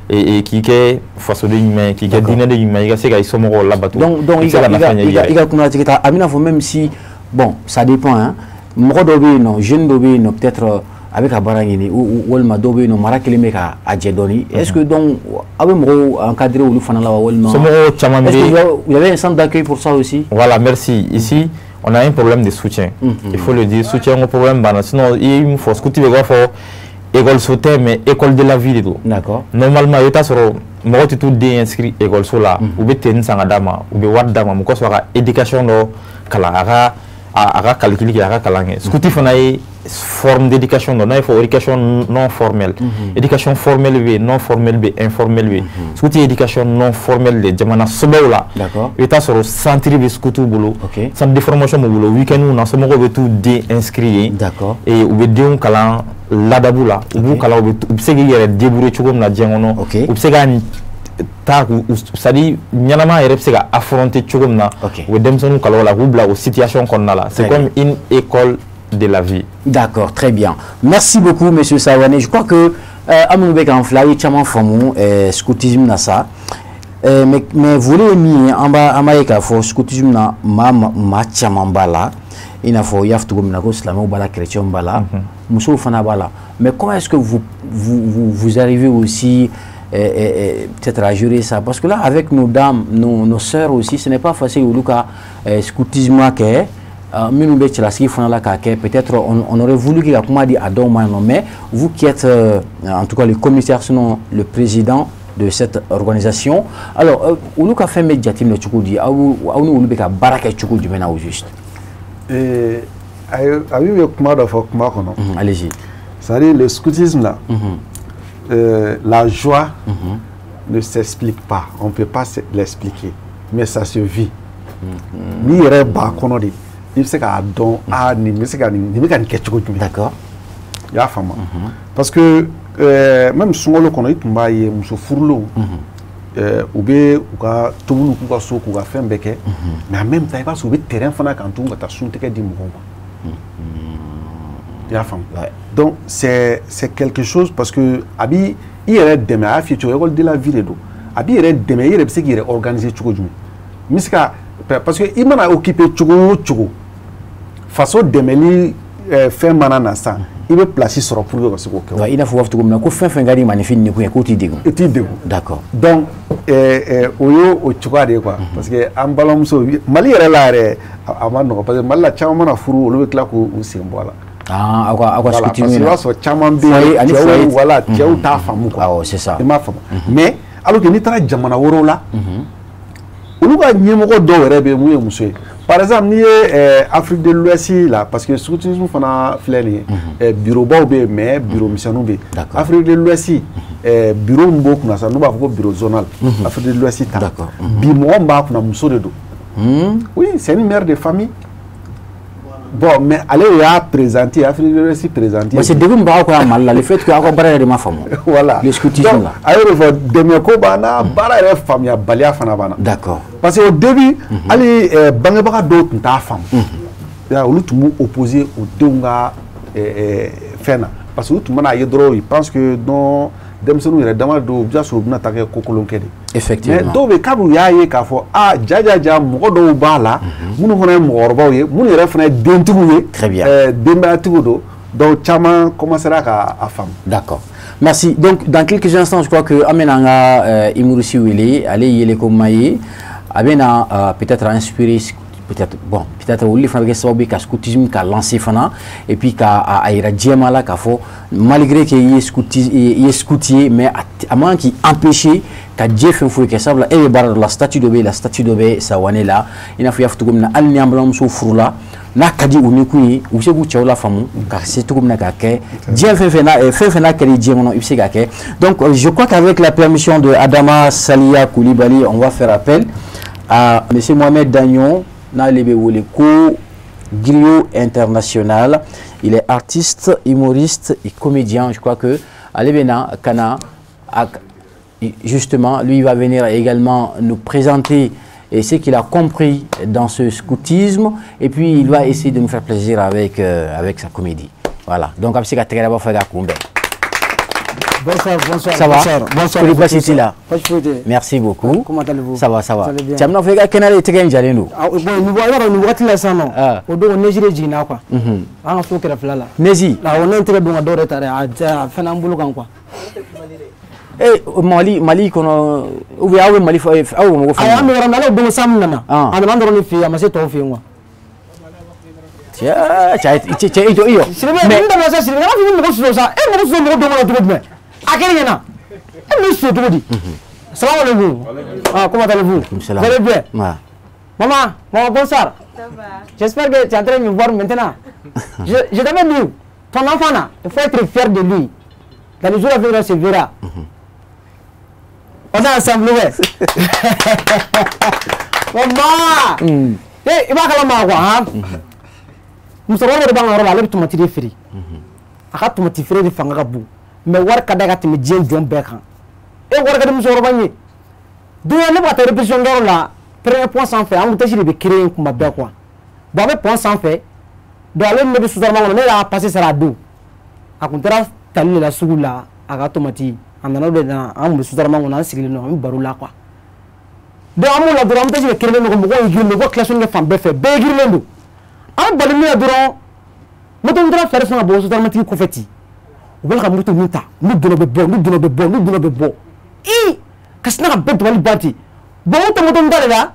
k'i kɛ fasoden ɲuman ye k'i kɛ diinɛden ɲuman ye i ka se ka i somɔgɔw labato donc i ka kunnatigɛ ta a bɛna fɔ même si bon ça dépend hein mɔgɔ dɔw bɛ yen nɔ jeune dɔw bɛ yen nɔ peut-être a bɛ ka baara ɲini walima dɔw bɛ yen nɔ mara kelen bɛ ka a jɛ dɔɔni est-ce que donc aw bɛ mɔgɔw encadrer olu fana la wa walima somɔgɔw caman bɛ est-ce que vous avez un centre d'accueil pour ça aussi? Voilà, merci. Ici on a un problème de soutien. Il faut le dire, soutien au problème. Sinon, il faut ce que tu veux faire, école sauter, mais école de la vie. D'accord. Normalement, il y a moi tu tout inscrit école sur là, ou bien tenir sans adama, ou bien voir dama, mais quoi soit éducation là, kala, aga calculer, aga kalange. Ce que tu fais forme d'éducation, non, il faut éducation non formelle. Éducation formelle, non formelle, informelle. Ce que tu éducation non formelle, de jamana sobo là. D'accord. Et t'as sur le centre de ce que tu boulot. Centre de formation boulot. Week-end où on a ce moment où tout déinscrit. D'accord. Et où bien kalan l'adabou là. Où kalan où c'est qu'il y a des débrouillés tu comme la diangono. Où c'est qu'il ta ça dit nyalama yɛrɛ bɛ se ka affronter cogo min na u bɛ denmisɛnninw kalan o la k'u bila o situation kɔnɔna la c'est comme une école de la vie. D'accord, très bien. Merci beaucoup monsieur Sawane. Je crois que amu bɛ k'an fila ye caman faamu scoutisme na sa mais volet min ye an b'a ye k'a fɔ scoutisme na maa caman b'a la i n'a fɔ i y'a fɔ cogo min na ko silamɛw b'a la chrétiens b'a la musow fana b'a la mais comment est-ce que vous arrivez aussi peut-être à gérer ça parce que là avec nos dames nos sœurs aussi ce n'est pas facile olu ka scoutisme kɛ minnu bɛ cɛlasigi fana la k'a kɛ peut-être on aurait voulu que ka kuma di a dɔw ma non mais vous qui êtes en tout cas le commissaire sinon le président de cette organisation alors olu ka fɛn bɛ jateminɛ cogo di aw ni olu bɛ ka baara kɛ cogo jumɛn na au juste a bɛ kuma dɔ fɔ kuma kɔnɔ allez-y c'est-à-dire le scoutisme là la joie ne s'explique pas, on ne peut pas l'expliquer, mais ça se vit. Ni yɛrɛ ba kɔnɔ de, i bɛ se k'a dɔn nin bɛ se ka nin bɛ ka nin kɛ cogo jumɛn. D'accord. I y'a faamu. Parce que même sunkalo kɔnɔ i tun b'a ye muso furulenw u bɛ u ka tobiliw k'u ka so k'u ka fɛn bɛɛ kɛ mais en même temps i b'a sɔrɔ u bɛ terrain fana kan tun ka taa suntigɛ di mɔgɔw ma. Donc c'est quelque chose parce que abi il y a des demain futur école de la vie de do abi il y a demain il y a c'est qui est organisé cogo jumɛn misika parce que il m'a occupé cogo façon dɛmɛli fɛn mana na san i bɛ place sɔrɔ pour que ka se k'o kɛ. i n'a fɔ waati min na ko fɛn fɛn ka di manifin ni kun ye k'o t'i degun. i t'i degun. d'accord donc o ye o cogoya de ye quoi parce que an balimamuso Mali yɛrɛ la yɛrɛ a ma nɔgɔn parce que Mali la caman mana furu olu bɛ tila k'u sen bɔ a la. aw ka scrutin na parce que i b'a sɔrɔ caman bɛ yen cɛw voilà cɛw t'a faamu quoi. awɔ c'est ça i m'a faamu mais alors que n'i taara jamana wɛrɛw la olu ka ɲɛmɔgɔ dɔw yɛrɛ bɛ mun ye muso ye par exemple n'i ye Afrique de l'Ouest la parce que scrutinisme fana filɛ nin ye bureau baw bɛ yen mais bureau misɛnninw bɛ yen Afrique de l'Ouest bureau min b'o kunna sisan n'u b'a fɔ ko bureau zonal Afrique de l'Ouest ta bi mɔgɔ min b'a kunna muso de don oui c'est une mère de famille. Bon, mais allez y'a présenté, Afrique de l'Ouest présenté. Mais c'est depuis que vous avez mal le fait que vous avez barré de ma femme. Voilà. Le scoutisme là. Alors il faut demain ko bana barré de femme ya balia fana bana. D'accord. Parce que au début, allez bangebaka d'autres ta femme. Là où tout le monde opposé au donga fena. Parce que tout le monde a yedro, il pense que non demsenu yɛrɛ dama do bisa so bina ta kɛ ko kolon kɛ de. Effectivement. Mais dɔw bɛ kabini u y'a ye k'a fɔ jajaja mɔgɔ dɔw b'a la minnu fana ye mɔgɔkɔrɔbaw ye minnu yɛrɛ fana ye dentigiw ye. Très bien. Denbayatigiw don donc caman commencera k'a faamu. D'accord. Merci. Donc dans quelques instants je crois que an bɛna an ka Imurusi wele ale ye yeleko maa ye a bɛna peut-être inspirer peut-être olu fana bɛ kɛ sababu ye ka scoutisme ka lancer fana et puis ka a yira diɲɛma la k'a fɔ malgré que i ye scout ye mais a man k'i empêcher ka diɲɛ fɛn foyi kɛ sabula e bɛ baara dɔ la statut dɔ bɛ yen la statut dɔ bɛ Sawane la i n'a fɔ i y'a fɔ cogo min na hali ni an balimamuso furula n'a ka di u ni kun ye u bɛ se k'u cɛw la faamu ka se cogo min na k'a kɛ diɲɛ fɛn fɛn n'a kɛra diɲɛ kɔnɔ i bɛ se k'a kɛ donc je crois qu'avec la permission de Adama Saliya Koulibaly on va faire appel à monsieur Mohamed Dagnon griot international. Il est artiste, humoriste et comédien. Je crois que Alebena Kana, justement, lui va venir également nous présenter ce qu'il a compris dans ce scoutisme et puis il va essayer de nous faire plaisir avec sa comédie. Voilà. Donc, bonsoir, bonsoir. Ça va? Bonsoir. Là. Merci beaucoup. Comment allez-vous? Ça va, ça va. Tu as bien. Tu as canal très bien. Bon, nous voyons là ça non. Au dos on est gina quoi. On faut que la fla là. Nezi. Là on est très bon à doré tare à faire un boulot quoi. Eh Mali kono ou bien Mali faut mo fa. Ah mais on a le bon sam nana. On demande on fait mais c'est ton fait moi. Tiens, mais ndama sa sire na fi mo so sa e mo so mo do mo to me. Akere na. E mo so to di. Salam alaikum. Ah comment allez-vous? Vous allez bien? Maman, bonsoir. Ça va. J'espère que tu es en train de me voir maintenant. Je t'avais dit, ton enfant là, il faut être fier de lui. Dans les jours à venir, on se verra. On est ensemble, ouais. Maman! Il va falloir m'avoir, hein? Nous sommes dans le rôle de tomate de fri. A tomate fri de fangabou. Mais voir kada tu me dis d'un bec. Et voir que nous sommes revenus. D'où on est pas répétition là. Premier point sans fait. On tâche de créer un combat quoi. Bon, le point sans fait. Dans le monde de sous-armement, on est là passer ça à dos. A contraire, t'as la sous là. A tomate. En allant dans un sous-armement, on a signé un baroula quoi. De amour la durant tâche de créer un combat. On joue le voit classe de femme beffet. Béguirlendo. Un balmi à durant. Nous devons faire son abord sous-armement qui confetti. Welcome mutu muta. Nous donnons de bon, nous donnons de bon, nous donnons de bon. I, qu'est-ce qu'on a besoin de le bâti? Bon, tu me donnes là.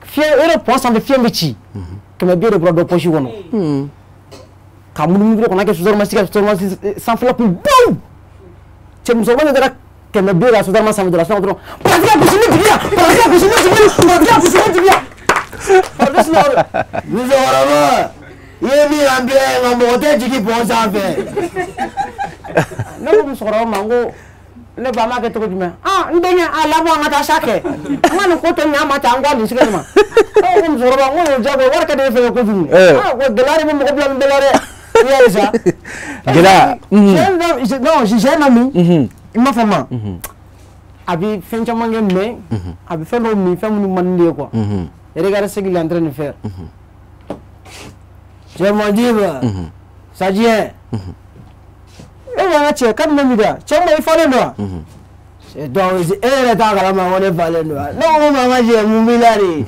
Fier, et le point sans le fier métier. Comme bien le bras de poche ou non. Quand nous nous qu'on a quelque chose de sans flop, boum. Tu me souviens de la que me bien la sous-armement sans de la sang. Parce que vous savez bien, parce que vous savez bien, parce que nous avons il est mis en bien, on monte du qui pour ça faire. Non, nous serons mango. Le bama que tu dis mais ah, nous devons aller voir notre chaque. Moi nous comptons à ma tango ni seulement. Oh, nous serons on déjà voir que des faire quoi. Ah, ouais, de là même problème de là. Il y a ça. De là. Non, j'ai un ami. Il m'a fait mal. Abi fait un chamang mais abi fait l'homme, fait mon manier quoi. Et regarde ce qu'il est en train de faire. Je m'en dis, ça dit, et voilà, tu es quand même là, tu m'as fait là. Donc, elle est dans la main, on est pas là. Non, maman, j'ai mon milari.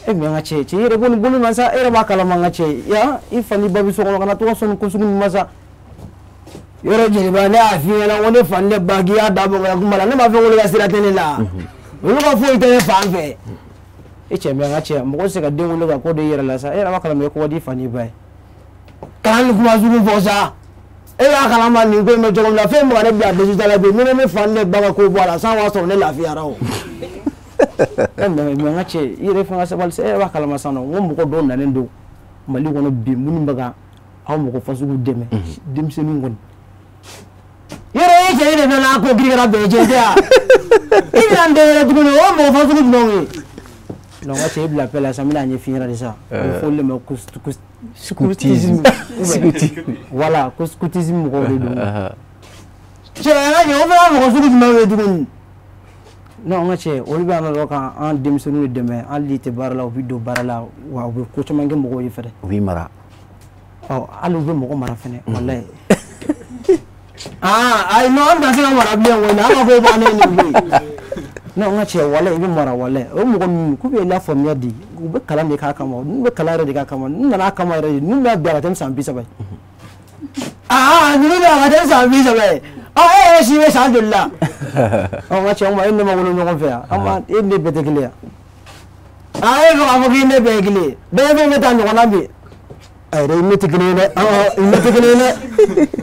e me ngache che ire bolu bolu masa ere ba kala mangache ya ifani babi so kana to so ko sugu masa yoro je ba la afi la woni fanne bagi ya dabo ga kumala ne ma fe woni ga sira tenela woni ko fo ite fa fe e che me ngache mo ko se ga de woni ga ko de yere la sa ere ba kala me ko di fani bai kan kuma sugu fo sa e ya kala ma ni ko me jogo la fe mo ne bia digital be mi ne fanne ba ko bo la sa wa so ne la fi ara o me ngache ire fa sa bal se e ba kala ma sano mo ko do na len do mali wono bi mun baga aw mo ko fasugu deme dem se ni ngon yere je ire na ko grigara be je dia ire ande re du no mo fasugu no wi no ngache bla pela sa mina ni finira de ça faut le me scoutisme voilà scoutisme ko do je na ni o ba mo scoutisme me du non ngache o bi ana lo kan an dem se ni deme an li te barala o bi do barala wa o ko chama nge mo go yefere wi mara oh alu be mo ko mara fene wallahi ay no am da se mara bi en wona ko ba ne ni no ngache wallahi be mara wallahi o mo ko ku be la fo mi di ku be kala ne ka kama nu be kala re de ka kama nu na kama re nu be biara tem sam bi sabai nu be biara tem sam bi sabai si we alhamdulillah o ngache o ma inde ma wono no fe ama inde be tekle ya ko afu inde be gile be meta no na bi ay re meti gile ne meti gile ne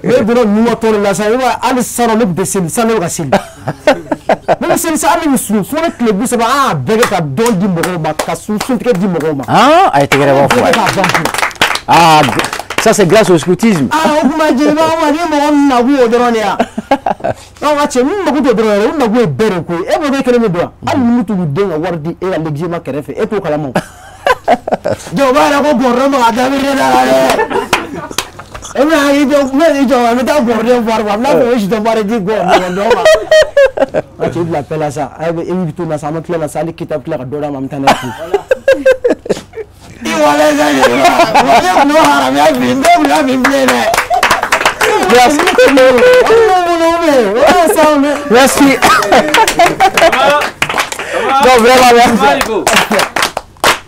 be biro nuwa to la sa wa al saro le be sil sanu ga sil be sil sa ali musu so le club se ba be ka don di mo ba ka su ke di mo ma ay te gere wa fo ça c'est grâce au scoutisme o kuma je ba wa ni mo na gu o doro ne ya no wa che mo gu do doro ne na gu e bere ko e be kele me do al mutu de nga wardi e al gije ma kerefe e to kala mo jo ba la ko borro ma da mi re da e ma ai do me jo ma ta borro war wa na ko shi to bare di go do ma a che la pela sa ai be e tu na sa ma kla sa li kitab kla do da ma mtane ku i wala ga ni wala no haram ya bi ndo ya bi blene merci non vraiment merci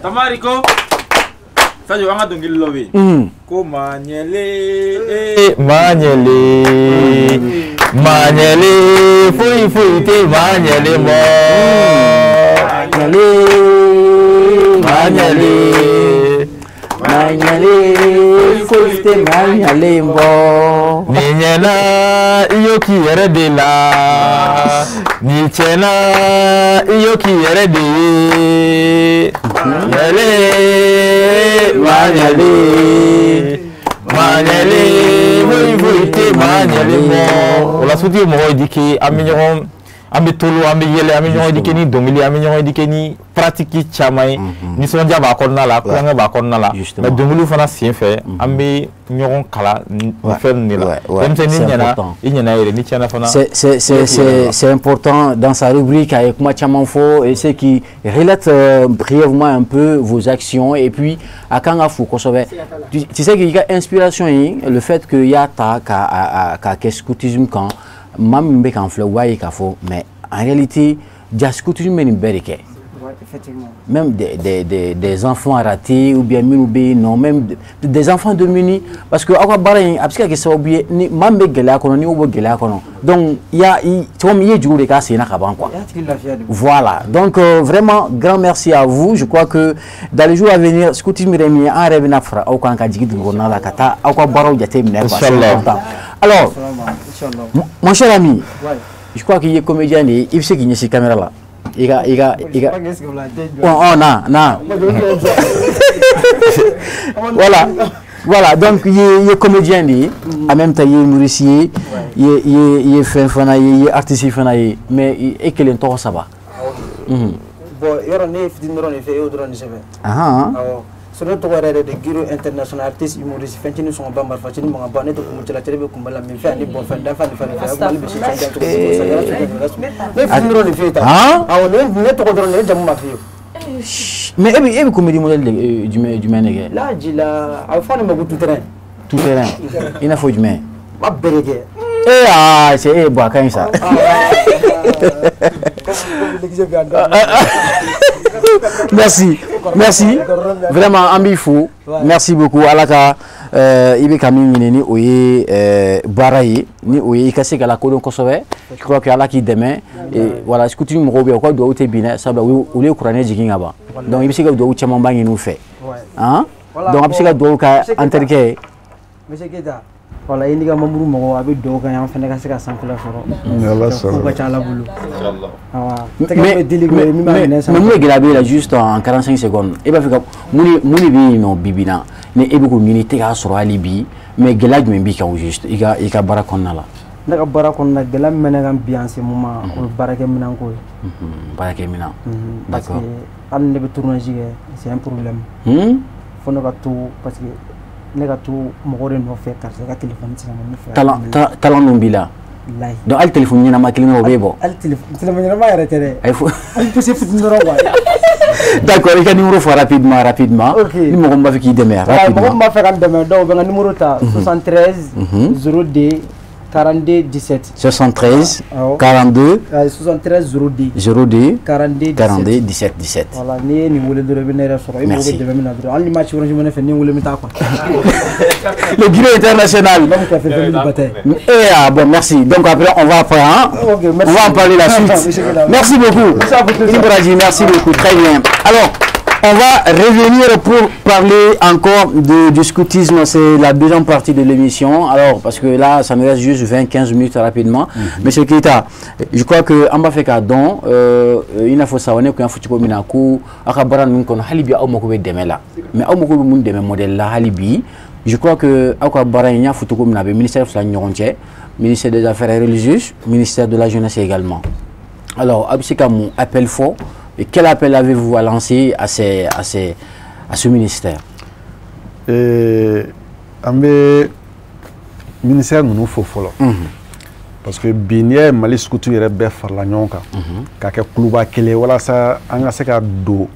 Tamariko sajo anga dongil lobe ko manyele fui te manyele mo manyele fui te manyele mo ninyena iyoki yere de la nichena iyoki yere de manyele fui te manyele mo la suti mo diki aminyon ambe tolo ambe yele aminyon diki ni dongili aminyon diki ni pratique chamay ni sonja ba konna la ko ba konna la mais dongulu fana sien fait ambe nyoron kala fer ni la comme c'est ni nyana c'est important dans sa rubrique avec moi Chamanfo et c'est qui relate brièvement un peu vos actions et puis à Kanga Fou tu sais qu'il y a inspiration le fait que y a ta ka scoutisme quand mam mbe kan fle waye ka fo mais en réalité dia scoutisme ni bereke effectivement même des enfants ratés ou bien non même des enfants démunis parce que akwa barayin abska ke sababu ni mambe gela kono ni obo gela kono donc il y a comme yé djouré ka sena ka ban quoi voilà donc vraiment grand merci à vous je crois que dans les jours à venir scoutisme remi en rêve na fra au kan ka jigid ngona la kata akwa baraw jate mine quoi alors mon cher ami je crois qu'il est comédien et il sait qu'il y a ces caméras là oh non voilà donc il est comédien en même temps il est nourricier il est fin il est artiste mais et que l'entour ça va bon yoro ne fidinoro ne fe odoro ne sebe sono to wara de giro international artiste humoriste fentini son bambar fatini mo ngaba ne to ko mutila terebe ko mbala min fe ani bon fe da fa ni fa ni fa be shi tanga to ne fidinoro ne fe ta ne to ko doro ne jamu ma fiyo mais ebi comédie modèle du menege la jila a fa ne magu tout terrain il faut du men ma berege c'est bois quand ça merci Merci. Vraiment, Ambifou. Merci beaucoup. Alaka, il est ni oye baraye, ni oye ikase kala kodon kosobe. Je crois que Allah qui demain et voilà, ce que tu me robes quoi doit être bien, ça doit ou les courageux jiginga ba. Donc il doit ou chama bangi nous fait. Hein? Donc absika doit ka interke. Monsieur Keda. Voilà, il y a un moment où il y a un peu de temps. Mais juste en 45 secondes. Et bien, Mouni non bibina. Ne ebe ko minute ka soro alibi. Mais gelaj men bi ka juste. Ika barakonna la. Naka barakonna gelaj men ka bianse moment o barake minan ko. Barake minan. D'accord. An ne be tournage c'est un problème. Faut ne pas tout parce que ne ka to mɔgɔ de nɔfɛ karisa ka téléphone tigɛ ma ne fɛ talent min b'i la donc hali téléphone ɲɛnama kelen o b'e bɔ hali téléphone ɲɛnama yɛrɛ tɛ dɛ hali PC fitini dɔrɔn quoi d'accord i ka numéro fɔ rapidement ni mɔgɔ min b'a fɛ k'i dɛmɛ rapidement mɔgɔ min b'a fɛ ka n dɛmɛ donc u bɛ n ka numéro ta 73 02 42 17 73 42 73 02 02 42 17 17 voilà ni ye nin wele dɔrɔn i bɛ ne yɛrɛ sɔrɔ i mago bɛ dɛmɛ min na dɔrɔn hali ni ma ci orange money fɛ ni wele min t'a quoi le guide international bon merci donc après on va après on va en parler la suite merci beaucoup Ibraji, merci beaucoup très bien alors on va revenir pour parler encore du scoutisme, c'est la deuxième partie de l'émission. Alors, parce que là, ça nous reste juste 20-15 minutes rapidement. Monsieur Keita, je crois que Amba fait don, il faut savoir qu'il y a un football minakou, akabaran nous halibi au moko demela. Mais au moko moun deme modèle la halibi, je crois que akabaran il y a football minabe ministère de la Nyoronche, ministère des Affaires religieuses, ministère de la Jeunesse également. Alors, Absikamu appel fort. Et quel appel avez-vous à lancer à ce ministère? Le ministère nous faut follow. Parce que bien Mali Scoutu est bien faire la nyonka. Quand club kele wala sa anga se ka do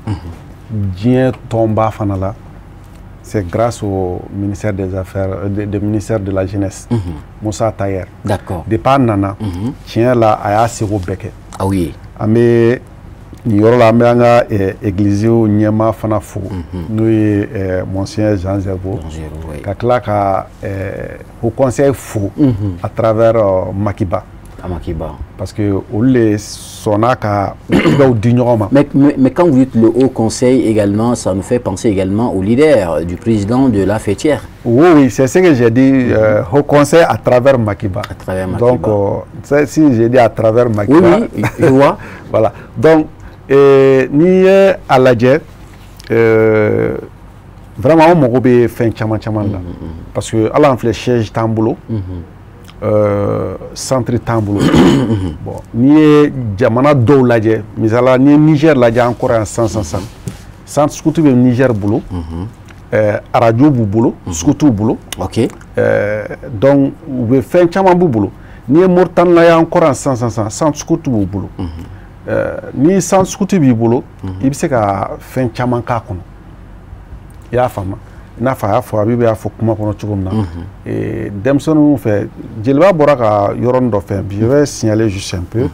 bien tomba fanala. C'est grâce au ministère des Affaires, du ministère de la Jeunesse, Moussa Tayer. D'accord. Depuis nana, tiens là à Siro Beke. Ah oui. Mais ni yɔrɔ la an bɛ an ka églisew ɲɛmaa fana fo n'o ye Monseigneur Jean Zerbo ka tila ka au conseil fo à travers Makiba. Parce que olu de sɔnna ka kibaw di ɲɔgɔn ma. Mais quand vous dites le haut conseil également, ça nous fait penser également au leader du président de la fêtière. Oui, oui, c'est ce que j'ai dit, au conseil à travers Makiba. À travers Makiba. Donc, si j'ai dit à travers Makiba. Oui, oui, je vois. Voilà. Donc, ni à la jet, vraiment on m'a fait fin chaman là parce que à l'enfléchage tamboulot centre tamboulot bon ni jamana do la jet misala ni Niger la jet encore en 100 centre scoutu be Niger boulot radio boulot scoutu boulot ok donc vous be fin chaman boulot ni Mortan la encore en 100 centre scoutu boulot ni sans scoutu b'i bolo i bɛ se ka fɛn caman k'a kɔnɔ i y'a faamu i n'a fɔ a y'a fɔ Habibu y'a fɔ kuma kɔnɔ cogo min na denmisɛnninw fɛ jeliba bɔra ka yɔrɔnin dɔ fɛ je vais signaler juste un peu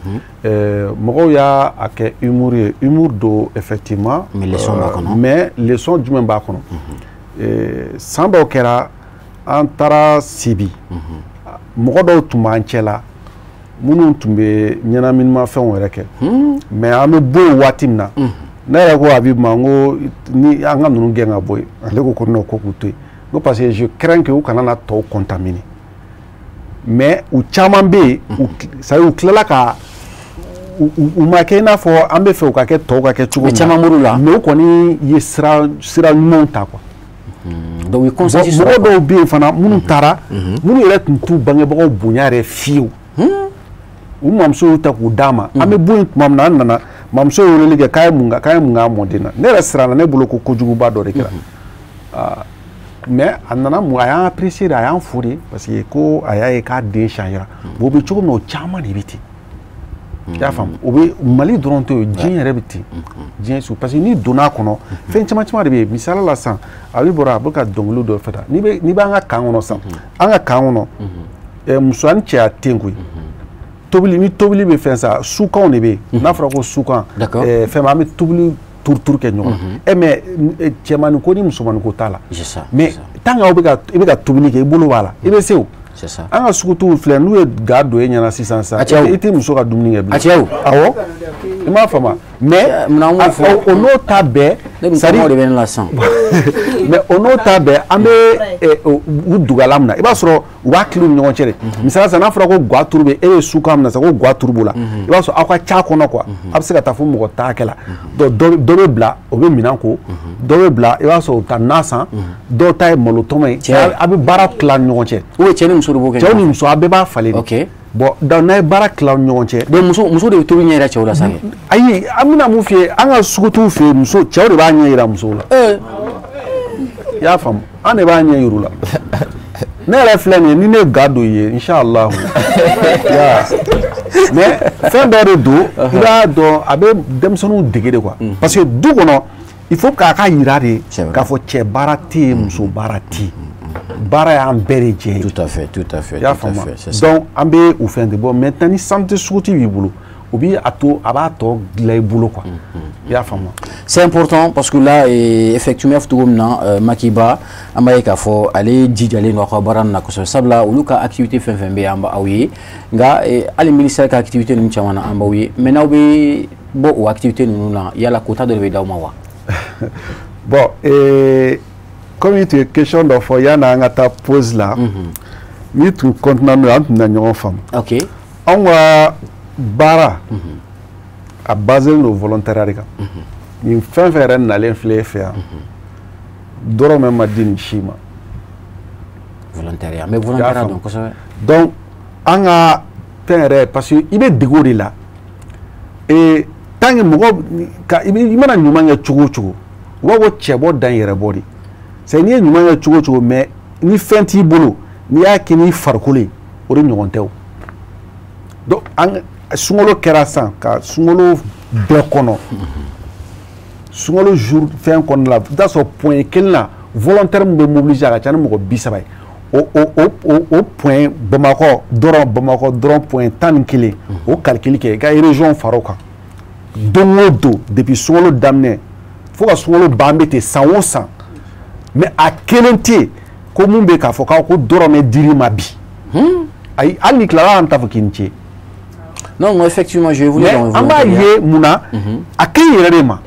mɔgɔw y'a kɛ humour ye humour do effectivement mais leçon jumɛn b'a kɔnɔ san dɔw kɛra an taara Sibi mɔgɔ dɔw tun b'an cɛ la minnu tun bɛ ɲɛnaminima fɛnw yɛrɛ kɛ mais an bɛ bɔ yen waati min na ne yɛrɛ ko Habibu ma n ko ni an ka ninnu gɛn ka bɔ yen ale ko non ko k'u to yen n ko parce que je crains que u kana na tɔw contaminer mais u caman bɛ yen c'est à dire u tilala ka u ma kɛ i n'a fɔ an bɛ fɛ u ka kɛ tɔw ka kɛ cogo min na mais u kɔni ye sira ɲumanw ta quoi. Donc mɔgɔ dɔw bɛ yen fana minnu taara minnu yɛrɛ tun t'u bangebagaw bonya yɛrɛ fiyewu. U mamuso y'u ta k'u d'a ma an bɛ bɔ yen tuma min na an nana mamuso ye weleli kɛ k'a ye mun k'a mɔden na ne yɛrɛ siranna ne bolo ko kojuguba dɔ de kɛra mais a nana mun a y'an apprécier de a y'an fo de parce que ko a y'a ye k'a den changera o bɛ cogo min na o caman de bɛ ten i y'a faamu o bɛ Mali dɔrɔn tɛ o diɲɛ yɛrɛ bɛ ten diɲɛ su parce que n'i donna a kɔnɔ fɛn caman de bɛ yen misali la sisan ale bɔra a bɛ ka dɔnkili dɔ fɛ tan n'i b'an ka kan kɔnɔ sisan an ka kan kɔnɔ muso ni cɛya tɛ yen koyi. Tobili ni tobili bɛ fɛn sa sukanw de bɛ yen n'a fɔra ko sukan fɛn an bɛ tobili tour kɛ ɲɔgɔn na mais cɛmani ko ni musomani ko t'a la mais tant que i bɛ ka tobili kɛ i bolo b'a la i bɛ se o an ka sugutuw filɛ n'u ye ga don e ɲɛna sisan sa i tɛ muso ka dumuni kɛ bilen awɔ i m'a faamu mais o n'o ta bɛɛ c'est-à-dire mais o n'o ta bɛɛ an bɛ u dugala min na i b'a sɔrɔ u b'a tila u ni ɲɔgɔn cɛ de misali sa n'a fɔra ko ga turu bɛ e bɛ su kan min na sa ko ga turu b'o la i b'a sɔrɔ aw ka ca kɔnɔ quoi a bɛ se ka taa fo mɔgɔ ta hakɛ la dɔ bɛ bila o bɛ minɛn ko dɔ bɛ bila i b'a sɔrɔ u ta na san dɔw ta ye malo tɔmɔ ye a bɛ baara tila ni ɲɔgɔn cɛ cɛ ni muso de b'o kɛ cɛw ni muso a bɛɛ b'a falen de bon donc n'a ye baara tila ni ɲɔgɔn cɛ donc muso de bɛ tobi ɲɛ yira cɛw la sa ayi an bɛna mun f'i ye an ka sugutuw fɛ yen muso cɛw de b'a ɲɛ yira musow la i y'a faamu an de b'a ɲɛ yir'u la ne yɛrɛ filɛ nin ye ni ne ga don i ye inshallah mais fɛn dɔ de don i b'a dɔn a bɛ denmisɛnninw dege de quoi parce que du kɔnɔ il faut k'a ka yira de k'a fɔ cɛ baara tɛ yen muso baara tɛ yen baara y'an bɛɛ de jɛ ye tout à fait i y'a faamu donc an bɛ u fɛn de bon maintenant ni santé suguti b'i bolo ou bien a b'a tɔ dilan i bolo quoi i y'a faamu c'est important parce que là effectivement cogo min na Makiba an b'a ye k'a fɔ ale jijalen don a ka baara nin na kosɛbɛ sabula olu ka activité fɛn fɛn bɛ yen an b'aw ye nka hali ministère ka activité ninnu caman na an b'aw ye mais n'aw bɛ bɔ o activité ninnu na yala quota dɔ de bɛ d'aw ma wa bon comme il était question dɔ fɔ yanni an ka taa pause la n'i tun continue n'o ye an tun na ɲɔgɔn faamu ok anw ka baara a basé no volontariat de kan nin fɛn fɛn yɛrɛ nalen filɛ e fɛ yan dɔrɔmɛ ma di nin si ma volontariat mais volontariat don kosɛbɛ donc an ka fɛn yɛrɛ parce que i bɛ dege o de la tant que mɔgɔ i mana ɲuman kɛ cogo o cogo u b'a fɔ cɛ bɔ dan yɛrɛ bɔ de c'est n'i ye ɲuman kɛ cogo o cogo mais ni fɛn t'i bolo n'i y'a kɛ n'i farikolo ye o de ɲɔgɔn tɛ o donc sunkalo kɛra san ka sunkalo bɛɛ kɔnɔ sunkalo jour fɛn kɔnɔna la i t'a sɔrɔ point kelen na volontaire min bɛ mobiliser a ka ca ni mɔgɔ 30 ye o point Bamakɔ dɔrɔn point 11 o calcul kɛ i ka région fara o kan don o don depuis sunkalo daminɛ fo ka sunkalo ban bɛ ten san o san mais a kelen tɛ yen ko mun bɛ k'a fɔ k'aw ko dɔrɔmɛ dir'i ma bi ayi hali ni tilala an t'a fɔ k'i ni ce. Non, moi, effectivement, je vais vous dire. Mais an b'a ye mun na a ka ɲi yɛrɛ de ma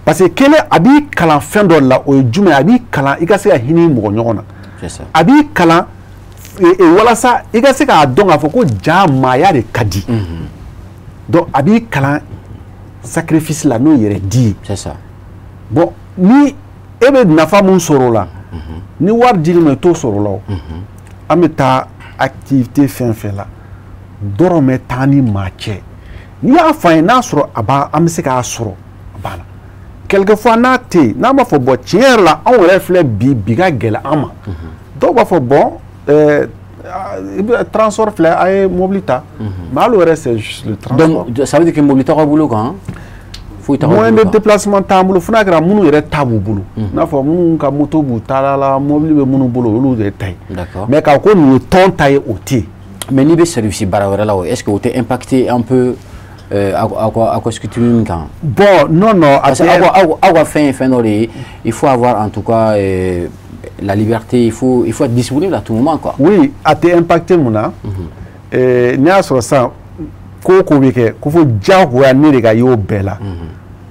parce que kelen a b'i kalan fɛn dɔ la o ye jumɛn a b'i kalan i ka se ka hinɛ mɔgɔ ɲɔgɔn na a b'i kalan walasa i ka se k'a dɔn k'a fɔ ko ja maaya de ka di donc a b'i kalan sacrifice la n'o yɛrɛ di ye c'est ça bon ni e bɛ nafa mun sɔrɔ o la ni wari dir'i ma i t'o sɔrɔ o la o an bɛ taa activité fɛn fɛn la dɔrɔmɛ taa ni maa cɛ n'i y'a fɔ an ye n'a sɔrɔ a b'a an bɛ se k'a sɔrɔ a b'a la quelquefois n'a tɛ yen n'a b'a fɔ bɔn tiɲɛ yɛrɛ la anw yɛrɛ filɛ bi ka gɛlɛn an ma dɔw b'a fɔ bɔn transport filɛ a ye mobili ta mais hali o yɛrɛ c'est juste le transport. donc ça veut dire que mobili t'aw bolo kan foyi t'aw bolo moyen de déplacement t'an bolo fo n'a kɛra minnu yɛrɛ ta b'u bolo n'a fɔ minnu ka moto b'u ta la mobili bɛ minnu bolo olu de ta ye mais k'a ko nin ye tɔn ta ye o tɛ yen. mais n'i bɛ service baara wɛrɛ la o est-ce que o tɛ impacter un peu aw ka structure min kan. bon non parce que aw ka fɛn ye fɛn dɔ de ye il faut avoir en tout cas la liberté il faut être disponible à tout moment quoi. oui a tɛ impacter mun na n'i y'a sɔrɔ sisan ko ko bɛ kɛ ko fo diyagoya ne de ka y'o bɛɛ la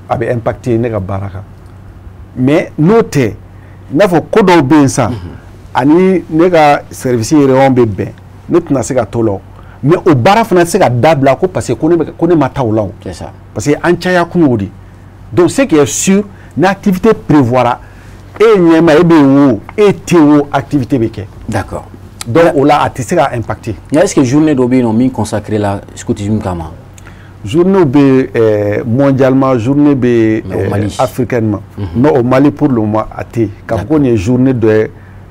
a bɛ impacter ne ka baara kan mais n'o tɛ i n'a fɔ ko dɔw bɛ yen sisan ani ne ka service réunion bɛ bɛn ne tɛna se ka to la mais o baara fana tɛ se ka dabila ko parce que ko ne ma taa o la o parce que an caya kun y'o de donc ce qui est sûr ni activité prévoira e ɲɛma e bɛ yen o e tɛ yen o activité bɛ kɛ. d'accord donc o la a tɛ se ka impacter. est-ce que journée dɔ bɛ yen nɔ min consacré la scoutisme kama. journée bɛ mondialement journée bɛ africainement non au Mali pour le moment a tɛ k'a fɔ ko nin ye journée dɔ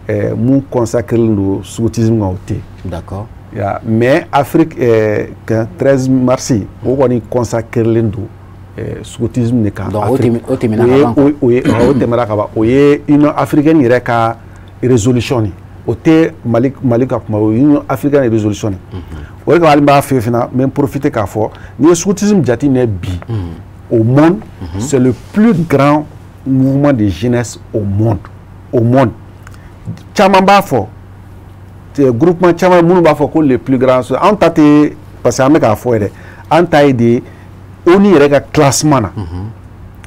ye mun consacré don scoutisme kan o tɛ. d'accord mais Afrique 13 mars o kɔni consacré len don scoutisme de kan. donc o tɛmɛna ka ban o tɛmɛna ka ban o ye Union africaine yɛrɛ ka résolution ye o tɛ Mali ka kuma o ye Union africaine résolution ye o de kama hali n b'a fɛ fana n bɛ n profiter k'a fɔ n'i ye scoutisme jateminɛ bi au monde, c'est le plus grand mouvement de jeunesse au monde. Au monde. Tchamamba fo. Groupement Tchama Mounouba fo le plus grand. En tate, parce que Ameka fo en taille de, on y rega classement.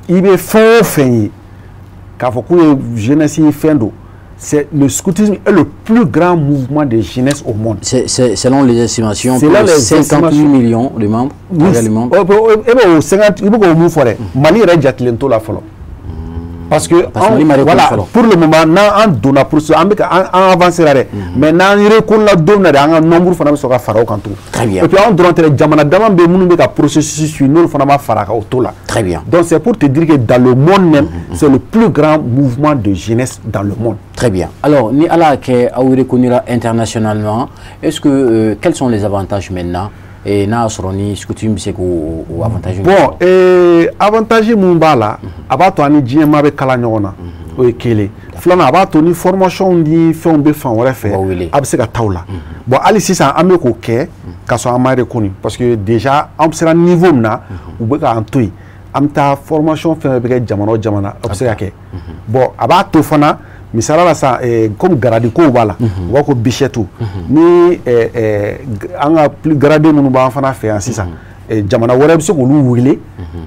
Il est fort fini. Car faut que jeunesse y fendo. C'est le scoutisme est le plus grand mouvement de jeunesse au monde. Selon les estimations, selon les 58 millions de membres. Oui, et 50, il faut que faire. Mali est lento la follow. Parce que voilà, pour le moment, on donne pour ça, on avance là. Mais on recoule la donne un nombre de femmes sur la pharaon quand tout. Très bien. Et puis on doit entrer jamana dama be munu be ka processus sur nous fana pharaon auto là. Très bien. Donc c'est pour te dire que dans le monde même, c'est le plus grand mouvement de jeunesse dans le monde. Très bien. Alors, ni ala ke a reconnu internationalement, est-ce que quels sont les avantages maintenant? Et na soroni scoutisme c'est ko avantage. Bon, avantage mun ba la, abato ani diema be kala nyona. O ekele. Flana abato ni formation di fon be fan wala fait. Abse ka tawla. Bon, ali sisa ame ko ke ka so amare reconnu parce que déjà am sera niveau na ou be ka antoi. Am ta formation fait be jamana obse ke. Bon, abato fana misala la sa comme garadi ko wala wako bichetu ni anga plus gradé munu ba fana fait en sisa jamana wara biso ko lu wile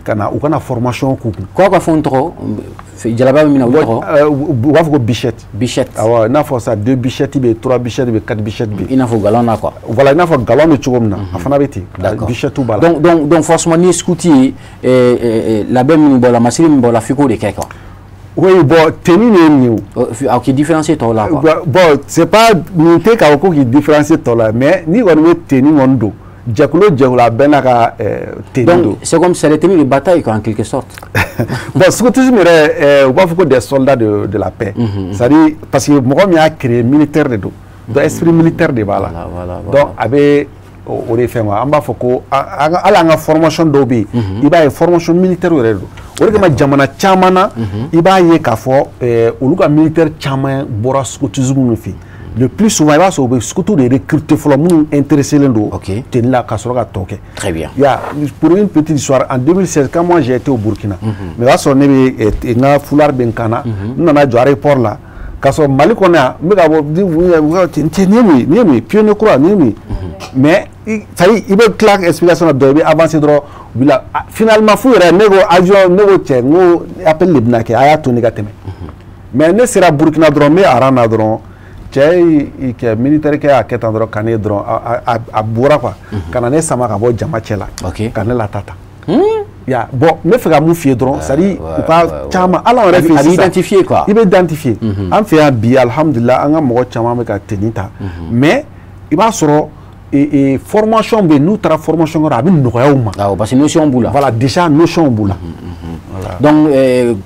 kana u kana formation ko ka fon tro jalaba mina wako wako bichette awa na fo ça 2 bichettes be 3 bichettes be 4 bichettes be ina fo galon na quoi voilà ina fo galon no chugomna afana beti bichetou bala donc forcément ni scouti la ben minu bola masiri bola fiko de quelque. Oui, bon, tenir qui différencie toi là. Bon, c'est pas n'était qu'à qui différencie toi là, mais ni on veut tenir mon dos. Jaculo la benaka tenir. Donc c'est comme si c'était une bataille en quelque sorte. Bon, ce que tu dis, on va faire des soldats de la paix. C'est-à-dire parce que moi j'ai créé militaire de dos, donc esprit militaire de bala. Donc avec au fait moi, on va faire ko à la formation d'obi, il va y formation militaire au redo. Origama jamana chamana iba ye kafo oluka militaire chama bora scoutisme fi le plus souvent il va so scoutu de recruter follow intéressé lendo ten la kasoroga toke. Très bien. Ya pour une petite histoire en 2016 quand moi j'ai été au Burkina mais va so nebe nga foulard benkana nana jo aéroport là kaso mali kona me ga ni pion croix ni mais ça y il veut claque explication de avancer droit finalement fouiller nego avion nego tche ngo appelle le bnake aya to négatif mais ne sera Burkina droit mais arana droit tche que militaire que a ketan droit kané droit a bora quoi kana ne sama ka bo jama tchela kana la tata ya bon me fera mu fier droit ça dit ou pas chama ala on réfléchit identifier quoi il veut identifier en fait bi alhamdulillah anga mo chama me ka tenita mais il va soro et formation be nous tra formation ngora bi no yauma parce que notion boula voilà déjà notion boula voilà. Donc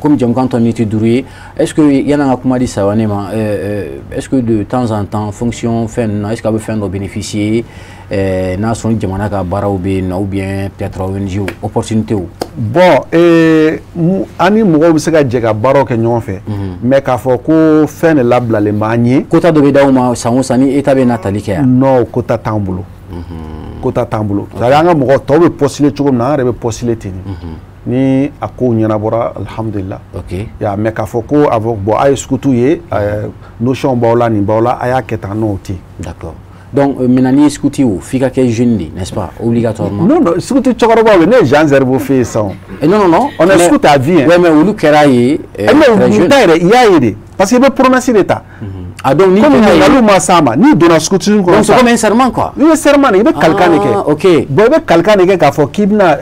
comme Djem quand on était doué est-ce que il y en a comment dit ça est-ce que de temps en temps fonction fait est-ce qu'elle veut faire nos bénéficier na son jamana ka bara ou bien peut-être ONG opportunité ou bon ani mo se ka jega baro ke nyon fait mais ka fo ko fait la bla le manier kota do be dauma sani eta be natali ke non kota tambulo kota tambulo ça yanga mo to be postuler chugum na rebe postuler tini ni ako nyana bora alhamdulillah ya me ka fo ko avec bo ay skutu ye notion bawla ni bawla aya ketano ti d'accord. Donc, maintenant, scouti ou fika que jeune, n'est-ce pas, obligatoirement. Non, non, scouti chokoroba, les gens zerbo fait ça. Non. On a scouti à vie. Oui, mais où le keraye. Mais il y a aidé. Parce qu'il veut prononcer l'État. Ah, donc, ni comme ni de la scouti. Donc, c'est comme un serment, quoi. Oui, un serment, il veut quelqu'un. Ok. Bon, il veut quelqu'un qui a fait kibna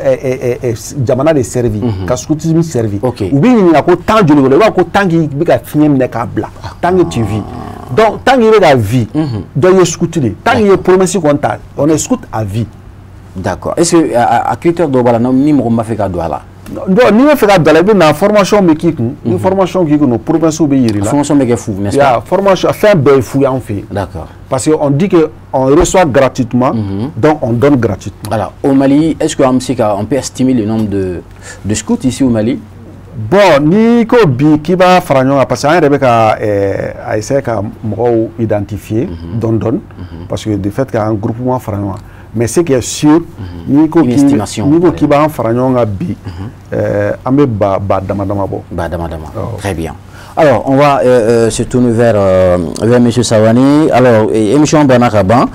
jamana de servi, qui a scoutisme servi. Ok. Ou bien il y a tant de l'eau, il y a tant qui a fini de câble. Tant que tu vis. Donc, tant qu'il y a la vie, donc il y a scouté. Tant qu'il y a promesse contact, on est scout à vie. D'accord. Est-ce que à critère de bala ni mo ma fait ka douala? Non, ni me fait ka douala bi na formation me ki ni formation ki no province be yiri la. Formation me ke fou, n'est-ce pas? Ya, formation fait be fou en fait. D'accord. Parce qu'on dit que on reçoit gratuitement, donc on donne gratuitement. Alors, au Mali, est-ce que on peut estimer le nombre de scouts ici au Mali? Bon, ni ko bi ki ba faranyo parce que on rebeka essayer ka mo identifier don parce que de fait qu'un groupement faranyo mais ce qui est sûr ni ko ki ba fara ɲɔgɔn bi an bɛ ba dama dama bɔ très bien. Alors, on va se tourner vers M. Sawani. Alors, émission Banakaban,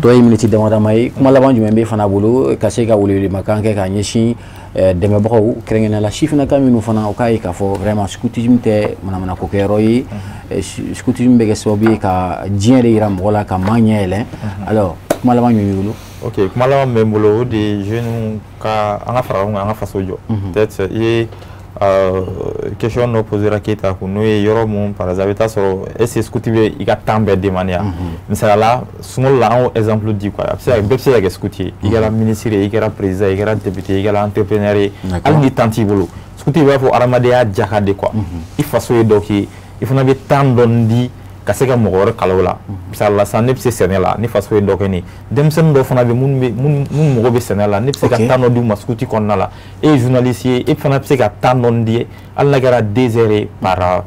toi, immunité de comment l'avant du même fana bolo, cassé ka wuli makan ke ka nyeshi de me bro, krengena la chiffre na kaminu fana okai ka fo vraiment scoutisme te mana ko keroi, scoutisme be sobi ka diere iram wala ka magnele. Alors, comment l'avant du bolo? OK, comment l'avant même bolo des jeunes ka anga fara anga faso jo. Peut-être question no poser à Keita ko no yoro mon par exemple soro est-ce scouti i ka tambe de mania misala la sumol la un exemple di quoi c'est bepse la scouti i la ministre i la président i la député i la entrepreneur al ni tanti bolo scouti va fo aramadea jakade quoi il faut so doki il faut na be tandondi kaseka mogor kalawla misala sa nepse senela ni faso dokeni demsen do fana be mun mogo be senela nepse ka tano du maskuti konnala et journaliste et fana pse ka tanondi alla gara désiré par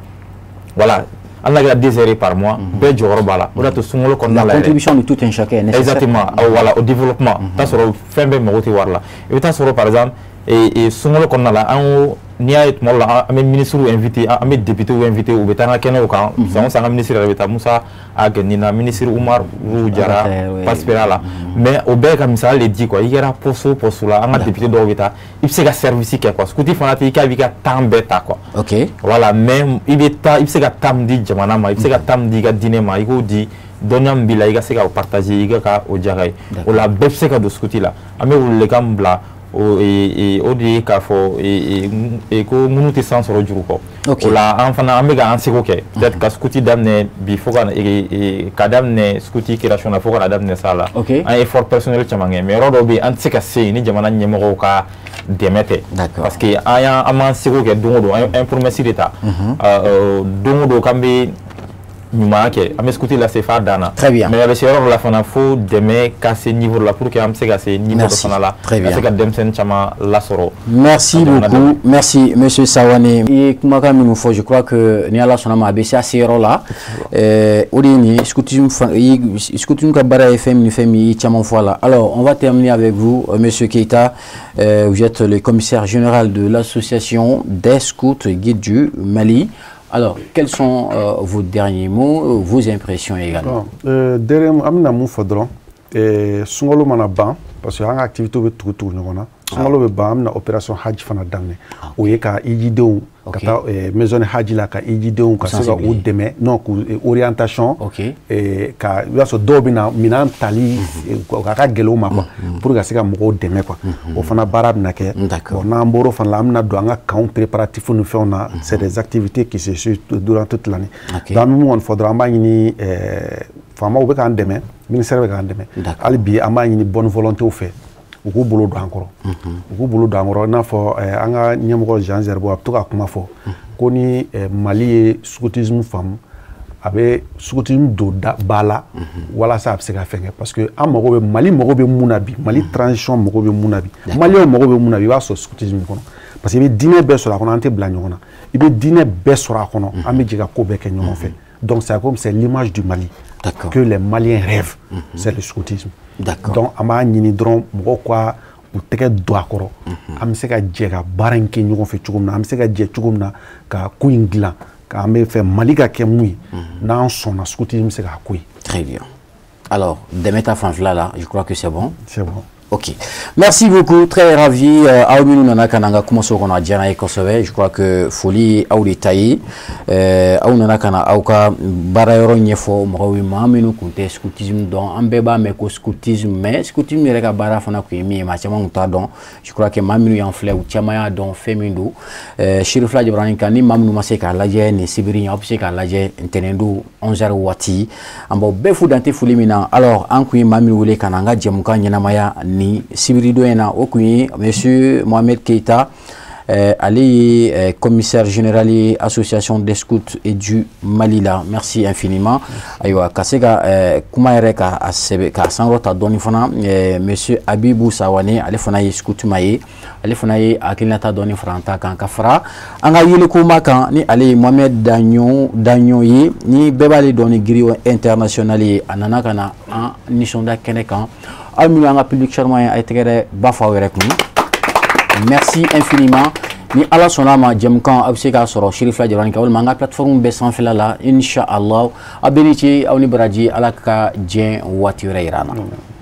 voilà alla gara désiré par mois be joro bala oda to sungolo konnala la contribution de tout un chacun exactement voilà au développement ta soro fembe mogoti warla et ta soro par exemple et sungolo konnala an niya et molla ame ministre invité ame député ou invité ou betanga kene o kan sanga ministre beta Musa agenina ministre Umar Rujara paspera mais au be ka misala le dit quoi il y a posula anga député do beta il se ga service ke quoi scouti fanati ka vika tambeta quoi OK voilà même il beta il se ga tamdi jamana ma il se ga tamdi ga dine ma iko di donyam bila iga se ga partager iga ka o jagai o la bepse ka do scouti la ame le kambla et odi ka fo et ko munuti sans rojuru ko la enfana amega ansiko ke peut-être ka scouti damne bi foka et kadamne scouti ki rationa foka damne sala un effort personnel chamange mais rodo bi antika se ni jamana nyemo ka demete parce que aya amansiko ke dongo un promesse d'état dongo kambi Numake, à m'écouter la CFA Dana. Très bien. Mais avec la fana faut demain casser niveau là pour que am se casser niveau de fana là. Très bien. Parce que demsen chama la soro. Merci beaucoup. Merci monsieur Sawani. Et comment quand nous faut je crois que ni ala sonama abc sero là odini scoutisme ka bara FM ni femi chama voilà. Alors, on va terminer avec vous monsieur Keita. Vous êtes le commissaire général de l'association des scouts guides du Mali. Alors, quels sont vos derniers mots, vos impressions également? Derrière moi, je vais vous dire parce que l'activité activité est tout le monde. Sungalo be ba amna opération hajj fana damne o ye ka ijidenw ka ta maison hajj la ka ijidenw ka se ka o dɛmɛ non ku orientation ka yaso dɔw bɛna minan tali ka ka gɛlɛw ma quoi pour ka se ka mɔgɔw dɛmɛ quoi o fana baara bɛna kɛ bon n'an bɔr'o fana la an bɛna don an ka camps préparatifs ni fɛnw na c'est des activités qui se suivent durant toute l'année donc an bɛ mun kɔni fɔ dɔrɔn an b'a ɲini faamaw bɛ k'an dɛmɛ ministère bɛ k'an dɛmɛ hali bi an b'a ɲini bonne volonté fɛ u k'u bolo don an kɔrɔ u k'u bolo don an kɔrɔ i n'a fɔ an ka ɲɛmɔgɔ Jean Zerbo a bɛ to ka kuma fɔ ko ni Mali ye scoutisme faamu a bɛ scoutisme don ba la walasa a bɛ se ka fɛn kɛ parce que an mago bɛ Mali mago bɛ mun na bi Mali transition mago bɛ mun na bi Maliyɛnw mago bɛ mun na bi i b'a sɔrɔ scoutisme kɔnɔ parce que i bɛ diinɛ bɛɛ sɔrɔ a kɔnɔ an tɛ bila ɲɔgɔn na i bɛ diinɛ bɛɛ sɔrɔ a kɔnɔ an bɛ jɛ ka ko bɛɛ kɛ ɲɔgɔn fɛ donc c'est comme c'est l'image du Mali que les Maliens rêvent c'est le scoutisme donc an b'a ɲini dɔrɔn mɔgɔw ka u tɛgɛ don a kɔrɔ an bɛ se ka jɛ ka baara in kɛ ɲɔgɔn fɛ cogo min na an bɛ se ka jɛ cogo min na ka ko in dilan k'an bɛ fɛ Mali ka kɛ mun ye n'an sɔnna scoutisme bɛ se k'a ko ye. Très bien. Alors Demeta Fanfla là, je crois que c'est bon. C'est bon. Ok. Merci beaucoup, très ravi. Aouminu nana kananga kumoso kona djana ekosove. Je crois que folie aouli tayi. Aounana kana aouka barayoro nyefo mrawi maminu kunte scoutisme don ambeba meko scoutisme mais scoutisme reka bara fona kuimi ma chama muta don. Je crois que maminu yanfle ou chamaya don femindu. Shirifla Jibrani kani maminu maseka laje ni sibiri nyapseka laje intenendu 11h wati. Ambo befu dante folie mina. Alors ankui maminu wule kananga jemuka nyenamaya ni sibirido ena okuyi monsieur Mohamed Keita Ali commissaire général association des scouts et du Mali là merci infiniment aywa kasega kumayere ka asebe ka sangrota doni fana monsieur Abibou Sawane ale fana yi scout maye ale fana yi akilata doni franta kan kafra anga yele kuma kan ni ali Mohamed Danyon yi ni bebali doni griot international yi anana kana en nisonda kene kan aw minnu an ka public charmant ye a ye tɛgɛrɛ ba fɔ aw yɛrɛ kun merci infiniment ni ala sɔnna ma jɛmukan a bɛ se k'a sɔrɔ Chérif Jabaranin kan walima an ka plateforme bɛɛ sanfɛla la inchallah a bɛɛ ni ce aw ni baraji ala ka diɲɛ waati wɛrɛ yira an na